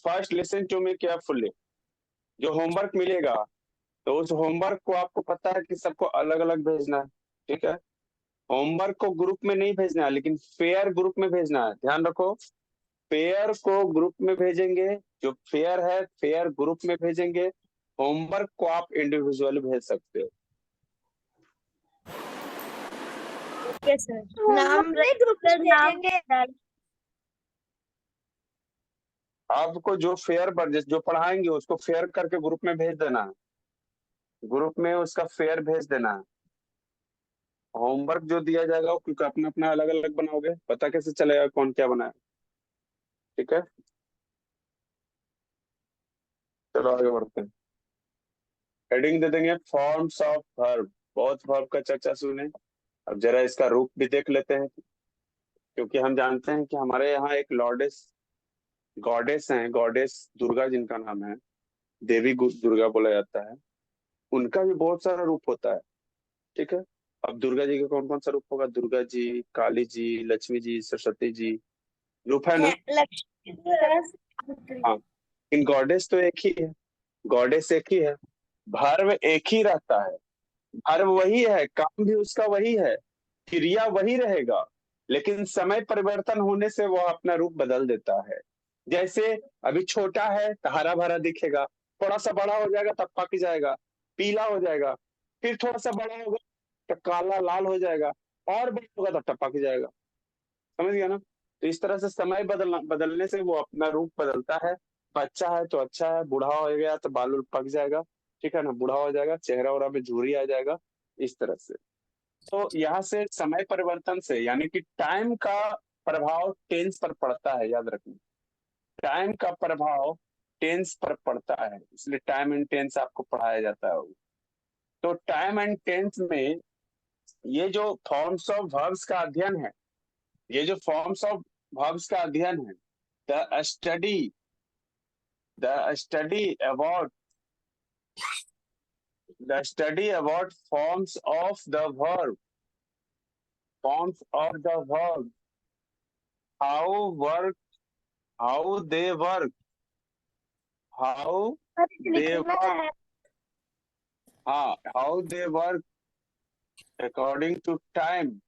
First listen to me carefully. जो होमवर्क मिलेगा तो उस होमवर्क को आपको पता है कि सबको अलग अलग भेजना है, ठीक है? होमवर्क को ग्रुप में नहीं भेजना है, लेकिन फेयर ग्रुप में भेजना है। ध्यान रखो, फेयर को ग्रुप में भेजेंगे, जो फेयर है फेयर ग्रुप में भेजेंगे। होमवर्क को आप इंडिविजुअली भेज सकते हो। Okay sir. नाम ग्रुप में भेजेंगे। आपको जो फेयर पर जो पढ़ाएंगे उसको फेयर करके ग्रुप में भेज देना है, ग्रुप में उसका फेयर भेज देना है। होमवर्क जो दिया जाएगा वो क्योंकि अपना अपना अलग अलग बनाओगे, पता कैसे चलेगा कौन क्या बनाया? ठीक है, चलो आगे बढ़ते हैं। हेडिंग दे देंगे फॉर्म्स ऑफ वर्ब। बहुत वर्ब का चर्चा सुने, अब जरा इसका रूप भी देख लेते हैं, क्योंकि हम जानते हैं कि हमारे यहाँ एक गॉडेस हैं, गॉडेस दुर्गा जिनका नाम है, देवी दुर्गा बोला जाता है। उनका भी बहुत सारा रूप होता है, ठीक है? अब दुर्गा जी का कौन कौन सा रूप होगा? दुर्गा जी, काली जी, लक्ष्मी जी, सरस्वती जी, रूप है ना? हाँ, इन गॉडेस तो एक ही है, गॉडेस एक ही है, भार्व एक ही रहता है, भार्व वही है, काम भी उसका वही है, क्रिया वही रहेगा, लेकिन समय परिवर्तन होने से वह अपना रूप बदल देता है। जैसे अभी छोटा है तो हरा भरा दिखेगा, थोड़ा सा बड़ा हो जाएगा तब पक जाएगा, पीला हो जाएगा, फिर थोड़ा सा बड़ा होगा तो काला लाल हो जाएगा, और बड़ा होगा तब पक जाएगा। समझ गया ना? तो इस तरह से समय बदलने से वो अपना रूप बदलता है। बच्चा है तो अच्छा है, बूढ़ा हो गया तो बाल उल पक जाएगा, ठीक है ना, बूढ़ा हो जाएगा, चेहरा वरा में झुर्री आ जाएगा, इस तरह से। तो यहाँ से समय परिवर्तन से, यानी कि टाइम का प्रभाव टेंस पर पड़ता है, याद रखना। टाइम का प्रभाव टेंस पर पड़ता है, इसलिए टाइम एंड टेंस आपको पढ़ाया जाता है। तो टाइम एंड टेंस में ये जो फॉर्म्स ऑफ वर्ब्स का अध्ययन है, ये जो फॉर्म्स ऑफ वर्ब्स का अध्ययन है, the study about forms of the verb, how they work, how they work according to time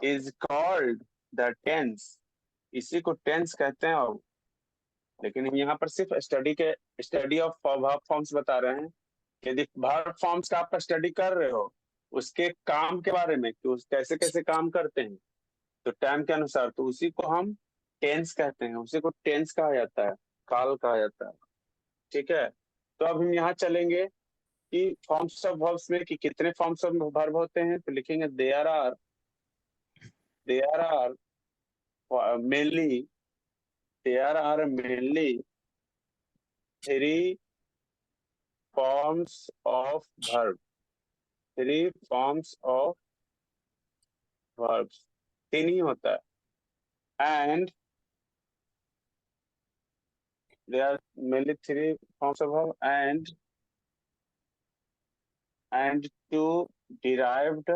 is called the tense। इसी को टेंस कहते हैं। अब लेकिन हम यहाँ पर सिर्फ स्टडी ऑफ वर्ब फॉर्म्स बता रहे हैं। यदि वर्ब फॉर्म्स का आपका स्टडी कर रहे हो, उसके काम के बारे में कि कैसे कैसे काम करते हैं तो टाइम के अनुसार, तो उसी को हम टेंस कहते हैं, उसी को टेंस कहा जाता है, काल कहा जाता है, ठीक है? तो अब हम यहाँ चलेंगे कि फॉर्म्स ऑफ वर्ब्स में कि कितने फॉर्म्स ऑफ वर्ब होते हैं, तो लिखेंगे there are mainly 3 forms of verb, 3 forms of verbs, 3 ही होता है। and there are mainly 3 forms of verb, and and two derived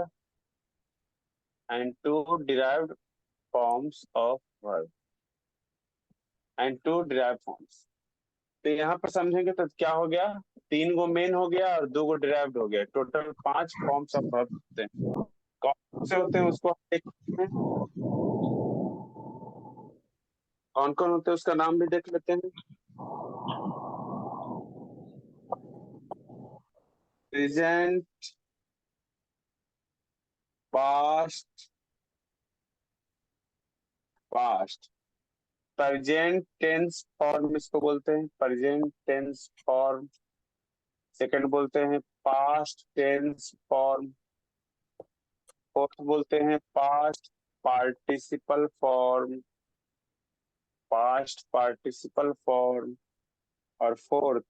forms of verb and two derived forms। तो यहाँ पर समझेंगे तो क्या हो गया, 3 गो मेन हो गया और 2 गो डिराइव्ड हो गया, टोटल 5 फॉर्म्स ऑफ वर्ब होते हैं। कौन से होते हैं उसको हम देखते हैं, कौन कौन होते हैं उसका नाम भी देख लेते हैं। Present, past, present tense form इसको बोलते हैं, प्रेजेंट टेंस फॉर्म। सेकंड बोलते हैं पास्ट टेंस फॉर्म। फोर्थ बोलते हैं past participle form, past participle form. और फोर्थ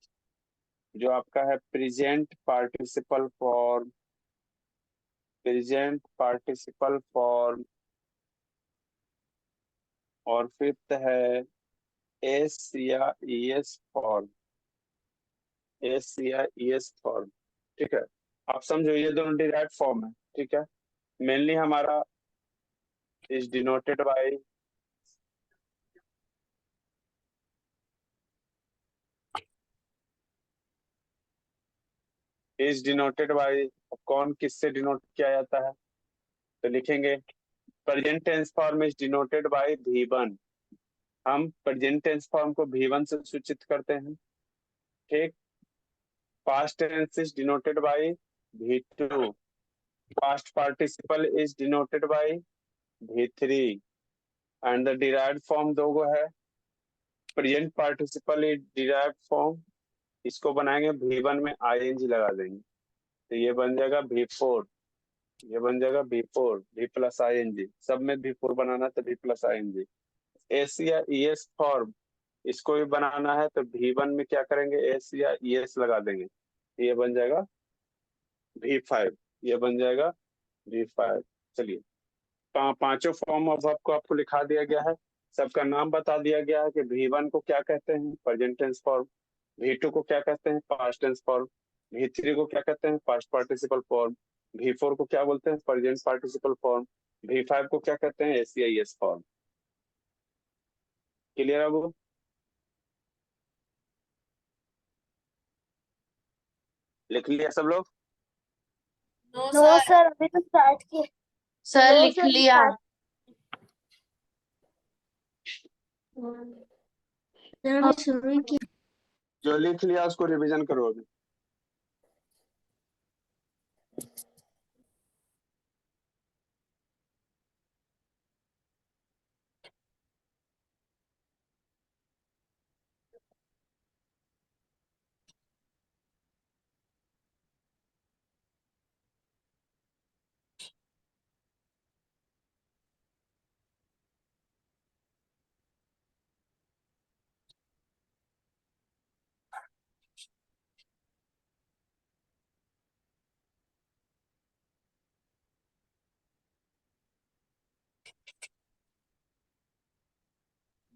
जो आपका है present participle form, present participle form. और फिफ्थ है एस या ईएस फॉर्म, एस या ईएस फॉर्म। ठीक है, आप समझो ये दोनों डिराइव्ड फॉर्म है। ठीक है, मेनली हमारा इज डिनोटेड बाय कौन किससे डिनोट किया जाता है, तो लिखेंगे present tense form is denoted by V1। हम प्रेजेंट टेंस फॉर्म को V1 से सूचित करते हैं। ठीक, past tense is denoted by V2, past participle is denoted by V3 and the derived form दो गो है। Present participle is derived form, इसको बनाएंगे V1 में ING लगा देंगे, तो ये बन जाएगा V4, ये बन जाएगा V4, V प्लस ING, सब में V4 बनाना तो V प्लस ING। एस या ES फॉर्म, इसको भी बनाना है तो V1 में क्या करेंगे, एस या ES लगा देंगे, ये बन जाएगा V5, ये बन जाएगा V5। चलिए, पांचों फॉर्म ऑफ वर्ब को आपको लिखा दिया गया है, सबका नाम बता दिया गया है कि V1 को क्या कहते हैं, प्रेजेंट टेंस फॉर्म। V2 को क्या कहते हैं, पास्ट टेंस फॉर्म। V3 को क्या कहते हैं, पास्ट पार्टिसिपल फॉर्म। V4 को क्या बोलते हैं, प्रेजेंट पार्टिसिपल फॉर्म। V5 को क्या कहते हैं, SCIS फॉर्म। क्लियर है वो? लिख लिया सब लोग? नो सर, अभी तो स्टार्ट किए। सर नो लिख सर, लिया। सर अभी शुरू ही किया। जो लिख लिया उसको रिवीजन करो अभी।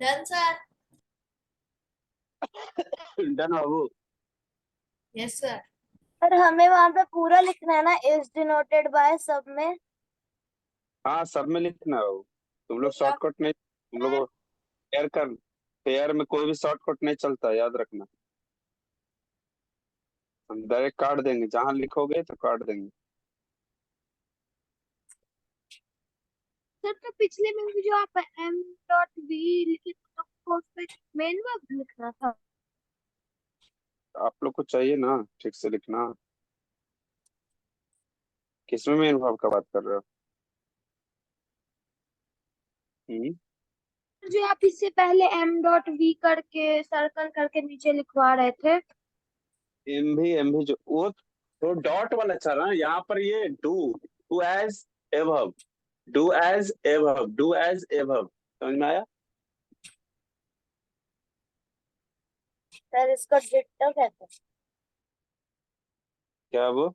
Done sir. डन बाबू? Yes sir. सर हमें वहां पे पूरा लिखना है ना, इज डिनोटेड बाय सब में। हाँ, सब में लिखना हो। तुम लोग शॉर्टकट नहीं, तुम लोग पेयर में कोई भी शॉर्टकट नहीं चलता, याद रखना। हम डायरेक्ट काट देंगे, जहां लिखोगे तो काट देंगे। सर तो पिछले में भी जो आप m.v लिखे थे तो उस पे मेन वर्ब लिखना था। आप लोग को चाहिए ना ठीक से लिखना। किसमें मेन भाव का बात कर रहे हो? जो आप इससे पहले m.v करके सर्कल करके नीचे लिखवा रहे थे। एम भी जो वो तो डॉट वाला चल रहा है यहाँ पर, ये do as a verb, do as a verb, do as a verb, समझ में आया? सर इसको डिट्टो कहते हैं। क्या वो?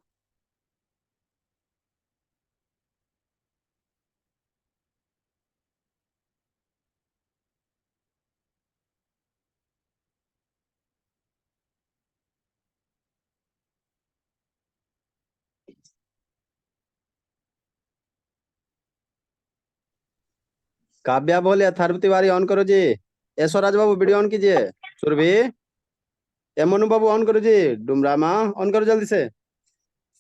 काव्या बोले, अथर्व तिवारी ऑन करो जी। ऐश्वर्राज बाबू वीडियो ऑन कीजिए। सुरभि, एमोनू बाबू ऑन करो जी। डुमरामा ऑन करो जल्दी से।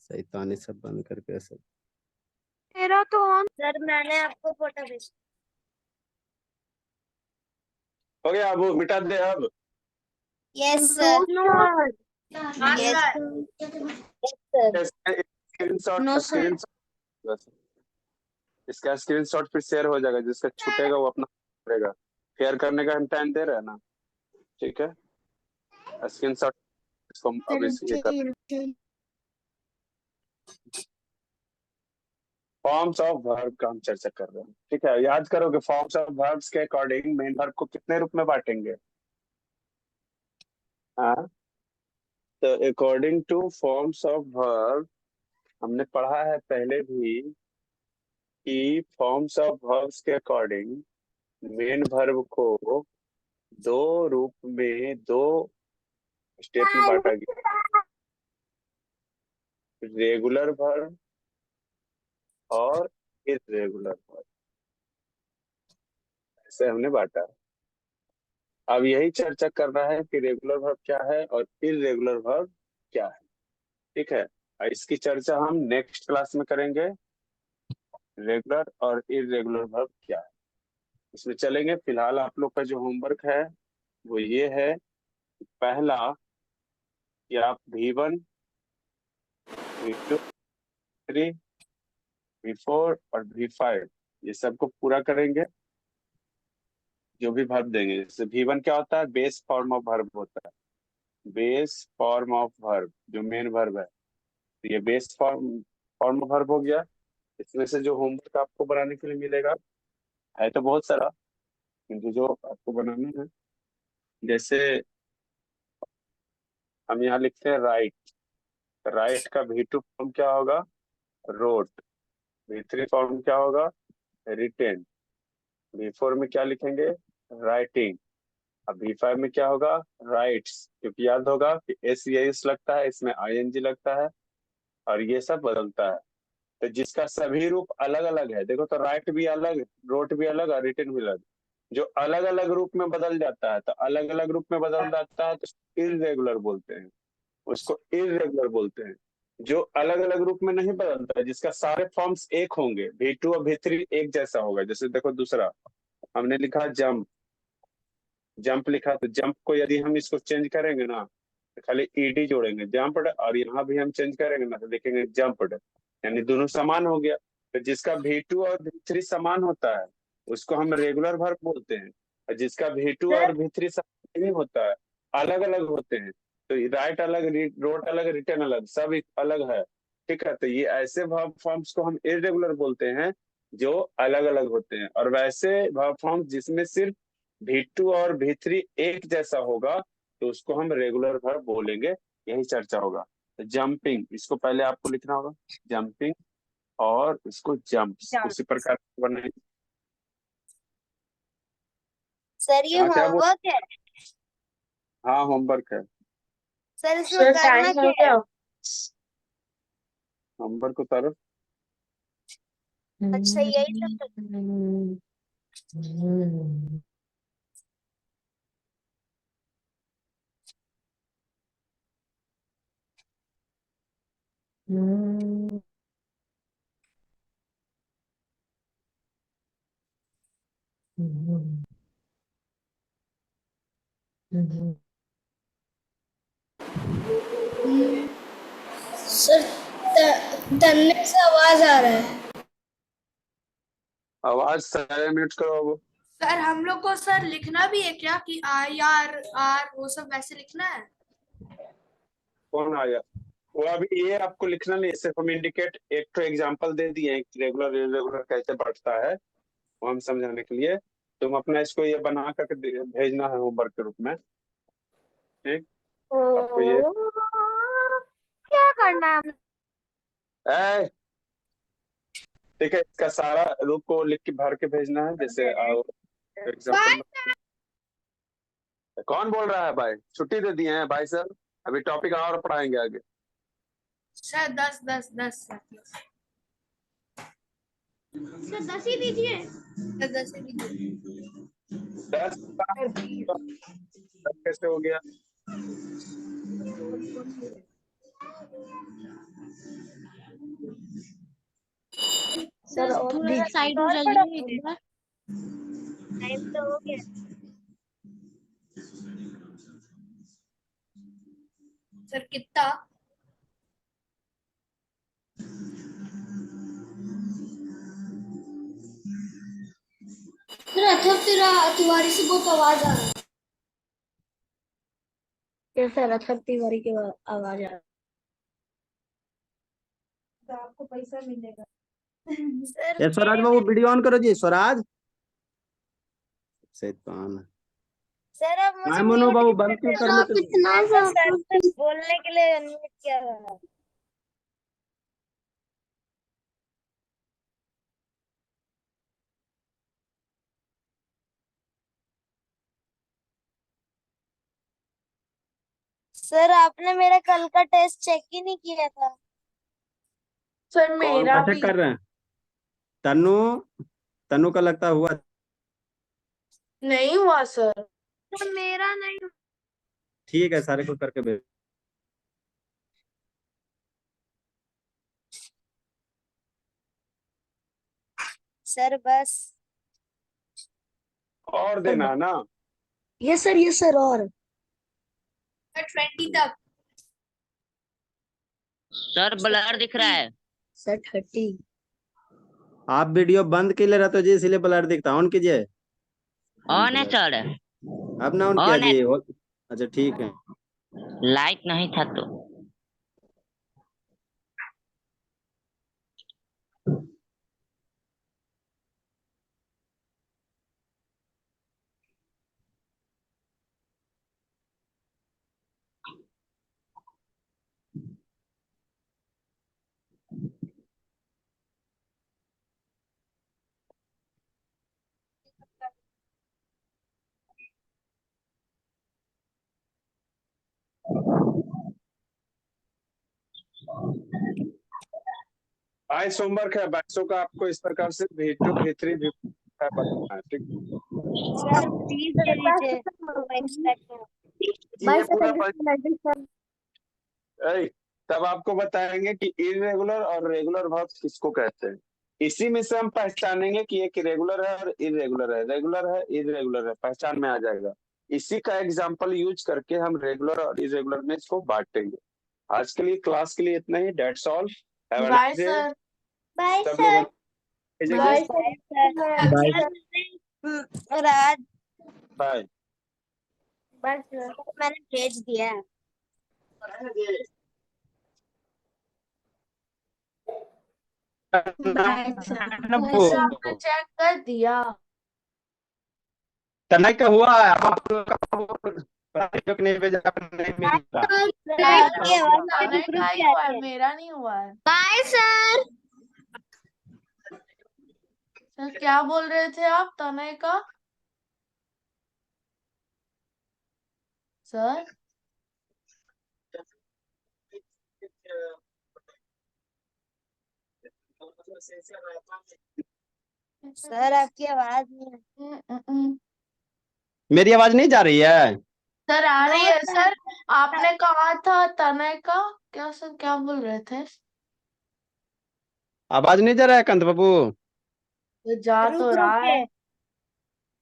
शैतानी सब बंद करके सब। मेरा तो ऑन। सर मैंने आपको फोटो भेजा। हो गया, अब मिटा दे अब। Yes sir. Sir yes sir. Screenshot No, sir. इसका स्क्रीनशॉट फिर शेयर हो जाएगा, जिसका छूटेगा वो अपना करेगा। शेयर करने का हम टाइम दे रहे हैं ना, ठीक है। स्क्रीनशॉट इसको अब ये कर। फॉर्म्स ऑफ वर्ब का हम चर्चा कर रहे हैं, ठीक है। याद करो कि फॉर्म्स ऑफ वर्ब्स के अकॉर्डिंग मेन वर्ब को कितने रूप में बांटेंगे। हाँ, तो according two forms of verb हमने पढ़ा है पहले भी कि फॉर्म्स ऑफ वर्ब्स के अकॉर्डिंग मेन वर्ब को दो रूप में, दो स्टेप में बांटा गया, रेगुलर वर्ब और इर्रेगुलर वर्ब, ऐसे हमने बांटा। अब यही चर्चा कर रहा है कि रेगुलर वर्ब क्या है और इर्रेगुलर वर्ब क्या है, ठीक है। और इसकी चर्चा हम नेक्स्ट क्लास में करेंगे, रेगुलर और इर्रेगुलर वर्ब क्या है इसमें चलेंगे। फिलहाल आप लोग का जो होमवर्क है वो ये है, पहला कि आप V1, V2, V3, V4 और V5 ये सबको पूरा करेंगे। जो भी वर्ब देंगे, जैसे V1 क्या होता है, बेस फॉर्म ऑफ वर्ब होता है, बेस फॉर्म ऑफ वर्ब जो मेन वर्ब है, तो ये बेस फॉर्म ऑफ वर्ब हो गया। इसमें से जो होमवर्क आपको बनाने के लिए मिलेगा है तो बहुत सारा, किंतु जो आपको बनाना है, जैसे हम यहाँ लिखते हैं राइट, राइट का V2 फॉर्म क्या होगा, रोट। V3 फॉर्म क्या होगा, रिटेन। V4 में क्या लिखेंगे, राइटिंग। अब V5 में क्या होगा, राइट्स, क्योंकि याद होगा कि एस लगता है, इसमें ING लगता है और ये सब बदलता है। तो जिसका सभी रूप अलग अलग है, देखो तो राइट भी अलग, रोट भी अलग और रिटेन भी अलग। जो अलग अलग रूप में बदल जाता है, तो अलग अलग रूप में बदल जाता है तो इर्रेगुलर बोलते हैं, उसको इर्रेगुलर बोलते हैं। जो अलग अलग रूप में नहीं बदलता है, जिसका सारे फॉर्म्स एक होंगे, V2 और V3 एक जैसा होगा। जैसे देखो दूसरा हमने लिखा जंप, जंप लिखा, तो जंप को यदि हम इसको चेंज करेंगे ना, तो खाली ईडी जोड़ेंगे, जंप्ड, और यहाँ भी हम चेंज करेंगे ना तो देखेंगे जंप्ड, यानी दोनों समान हो गया। तो जिसका V2 और V3 समान होता है उसको हम रेगुलर वर्ब बोलते हैं, और जिसका V2 और V3 समान नहीं होता है, अलग अलग होते हैं, तो राइट अलग, रोट अलग, रिटर्न अलग, सब अलग है, ठीक है। तो ये ऐसे वर्ब फॉर्म्स को हम इरेगुलर बोलते हैं जो अलग अलग होते हैं। और वैसे वर्ब फॉर्म्स जिसमें सिर्फ V2 और V3 एक जैसा होगा तो उसको हम रेगुलर वर्ब बोलेंगे। यही चर्चा होगा। तो जंपिंग, इसको पहले आपको लिखना होगा, जंपिंग, और इसको जंप्स उसी प्रकार बनाए। सर ये हाँ, क्या बोल, होमवर्क है। हाँ होमवर्क है, सर इसमें करना क्या है? होमवर्क उतारो। अच्छा यही सब। सर तन्ने से आवाज आ रहा है। आवाज सारे म्यूट करो अब। सर हम लोग को सर लिखना भी है क्या कि IR वो सब वैसे लिखना है? कौन आया, वो अभी ये आपको लिखना नहीं, सिर्फ हम इंडिकेट एक तो एग्जांपल दे दिए हैं रेगुलर इरेगुलर कैसे बढ़ता है, वो हम समझाने के लिए। तुम अपना इसको ये बना करके भेजना है होमवर्क के रूप में, ठीक। आपको ये क्या करना है? ए, ठीक है, इसका सारा रूप को लिख के भर के भेजना है। जैसे एग्जाम्पल, कौन बोल रहा है भाई, छुट्टी दे दिए हैं भाई सर, अभी टॉपिक और पढ़ाएंगे आगे। Sir 10 10 10 sir. सर 10 ही दीजिए। 10 ही दीजिए। 10 कैसे हो गया? सर और थोड़ा सा साइड हो और जाइए बड़ा इधर। टाइम तो हो गया। सर कितना? सर अथर्व तिवारी से बहुत आवाज आ रहा है। सर अथर्व तिवारी की आवाज आ रहा है। तो आपको पैसा मिलेगा। Sir A Swaraj Babu video on करो जी, स्वराज। शैतान। सर आप मुझे हाँ मोनू म्यूट बाबू क्यों बंद क्यों करते कर हो? लेते हो? इतना मैंने सर से बोलने के लिए म्यूट किया था। सर आपने मेरा कल का टेस्ट चेक ही नहीं किया था। सर मेरा अच्छा भी कर रहे हैं। तनु तनु का लगता हुआ। नहीं हुआ सर। सर मेरा नहीं। ठीक है, सारे को करके भेज। सर बस और देना ना। यस सर और 20 तक। सर ब्लर दिख रहा है। सर 30। आप वीडियो बंद के लिए रहते हो जी, इसलिए ब्लर दिखता। ऑन कीजिए। ऑन है सर। अब ना ऑन किया ऑन है। जी। अच्छा ठीक है। लाइट नहीं था तो। आज सोमवार का बच्चों का आपको इस प्रकार से वीडियो भीतरी भी है बताना है, ठीक? सर प्लीज दे दीजिए 2 एक्स्ट्रा का। ये पूरा ऐ, तब आपको बताएंगे कि इरेगुलर और रेगुलर वर्ब किसको कहते हैं। इसी में से हम पहचानेंगे कि एक रेगुलर है और इरेगुलर है, रेगुलर है इरेगुलर है, पहचान में आ जाएगा। इसी का एग्जांपल यूज करके हम रेगुलर और इरेगुलर में इसको बांटेंगे। आज के लिए क्लास के लिए इतना ही। That's all. Have a bye nice day. Sir. Bye सब सर। लोग bye sir. Bye. Raj bye. बस मैंने भेज दिया है। सर आपने चेक कर दिया। तनाई का हुआ है, अब आप लोग का वो नहीं भेजा, नहीं मिलता। सर आपकी आवाज तनय रुक का रुक ही के हुआ आती है, है। मेरा नहीं हुआ है। Bye sir. सर क्या बोल रहे थे आप तनय का? सर सर आपकी आवाज नहीं मेरी आवाज नहीं जा रही है? सर आ रही है सर। आपने कहा था तनय का क्या सर, क्या बोल रहे थे? आवाज नहीं जा रहा है कंत बाबू? तो जा तो रुक रहा के। है।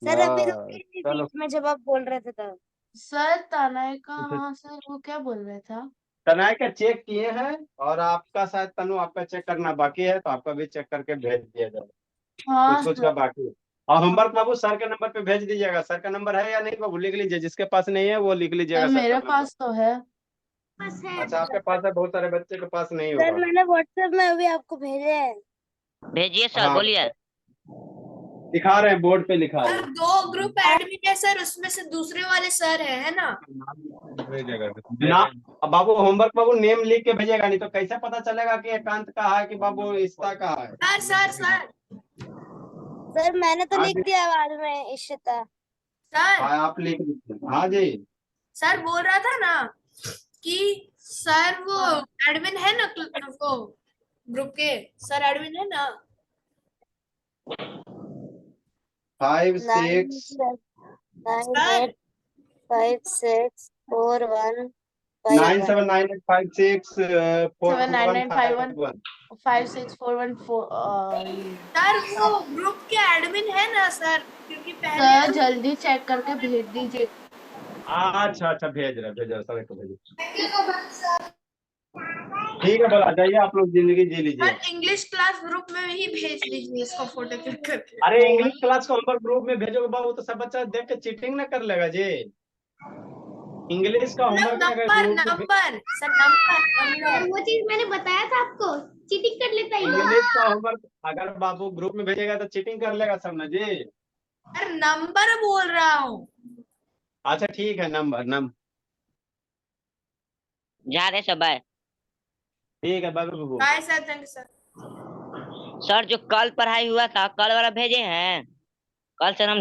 सर अभी रुकी थी चलो। बीच में जब आप बोल रहे थे तब। सर तनय का, हाँ सर वो क्या बोल रहे थे आप? तनाई का चेक किए हैं और आपका शायद तनु आपका चेक करना बाकी है, तो आपका भी चेक करके भेज दिया जाएगा। हाँ कुछ कुछ सर। का बाकी है। और होमवर्क बाबू सर के नंबर पे भेज दीजिएगा। सर का नंबर है या नहीं बाबू? लिख लीजिए, जिसके पास नहीं है वो लिख लीजिएगा सर सर मेरे का नंबर। पास तो है। अच्छा आपके पास है, बहुत सारे बच्चे के पास नहीं सर होगा। मैंने व्हाट्सएप में अभी आपको भेजे हैं। भेजिए सर, हाँ बोलिए। दिखा रहे हैं, बोर्ड पे लिखा सर है। 2 ग्रुप एडमिन है सर, उसमें से दूसरे वाले सर है ना? ना अब बाबू होमवर्क बाबू नेम लिख के भेजेगा, नहीं तो कैसे पता चलेगा कि एकांत का है कि बाबू इसका का है। सर सर मैंने तो हाँ लिख जी। दिया आवाज में इशिता। सर हाँ आप लिख दीजिए। हाँ जी। सर बोल रहा था ना कि सर वो एडमिन है ना, वो ग्रुप के सर एडमिन है ना? 5 9 6 9 8 5 6 4 1 9 5 1 7 9 8 5 6 4 7 9 1 9 5 1 1 5 6 4 1 4 सर वो ग्रुप के एडमिन है ना सर, क्योंकि पहले सर जल्दी चेक करके भेज दीजिए। अच्छा अच्छा भेज रहा सभी को भेज। ठीक है बोला, आ जाइए आप लोग जिंदगी जी लीजिए। सर इंग्लिश क्लास ग्रुप में ही भेज दीजिए इसको फोटो क्लिक करके। अरे इंग्लिश क्लास को हम ग्रुप में भेजोगे बाबू तो सब बच्चा देख के चीटिंग ना कर लेगा जी। इंग्लिश का होमवर्क अगर नंबर ग्रुप में number sir number sir number वो चीज मैंने बताया था आपको, चीटिंग कर लेता है ये। इंग्लिश का होमवर्क अगर बाबू ग्रुप में भेजेगा तो चीटिंग कर लेगा सब ना जी। सर नंबर बोल रहा हूँ। अच्छा ठीक है, नंबर जा रहे सब बाय। ठीक है बाबू बाबू। Bye sir, thank you sir. Sir जो कल पढ़ाई हुआ था कल वाला भेजे हैं, कल सर हम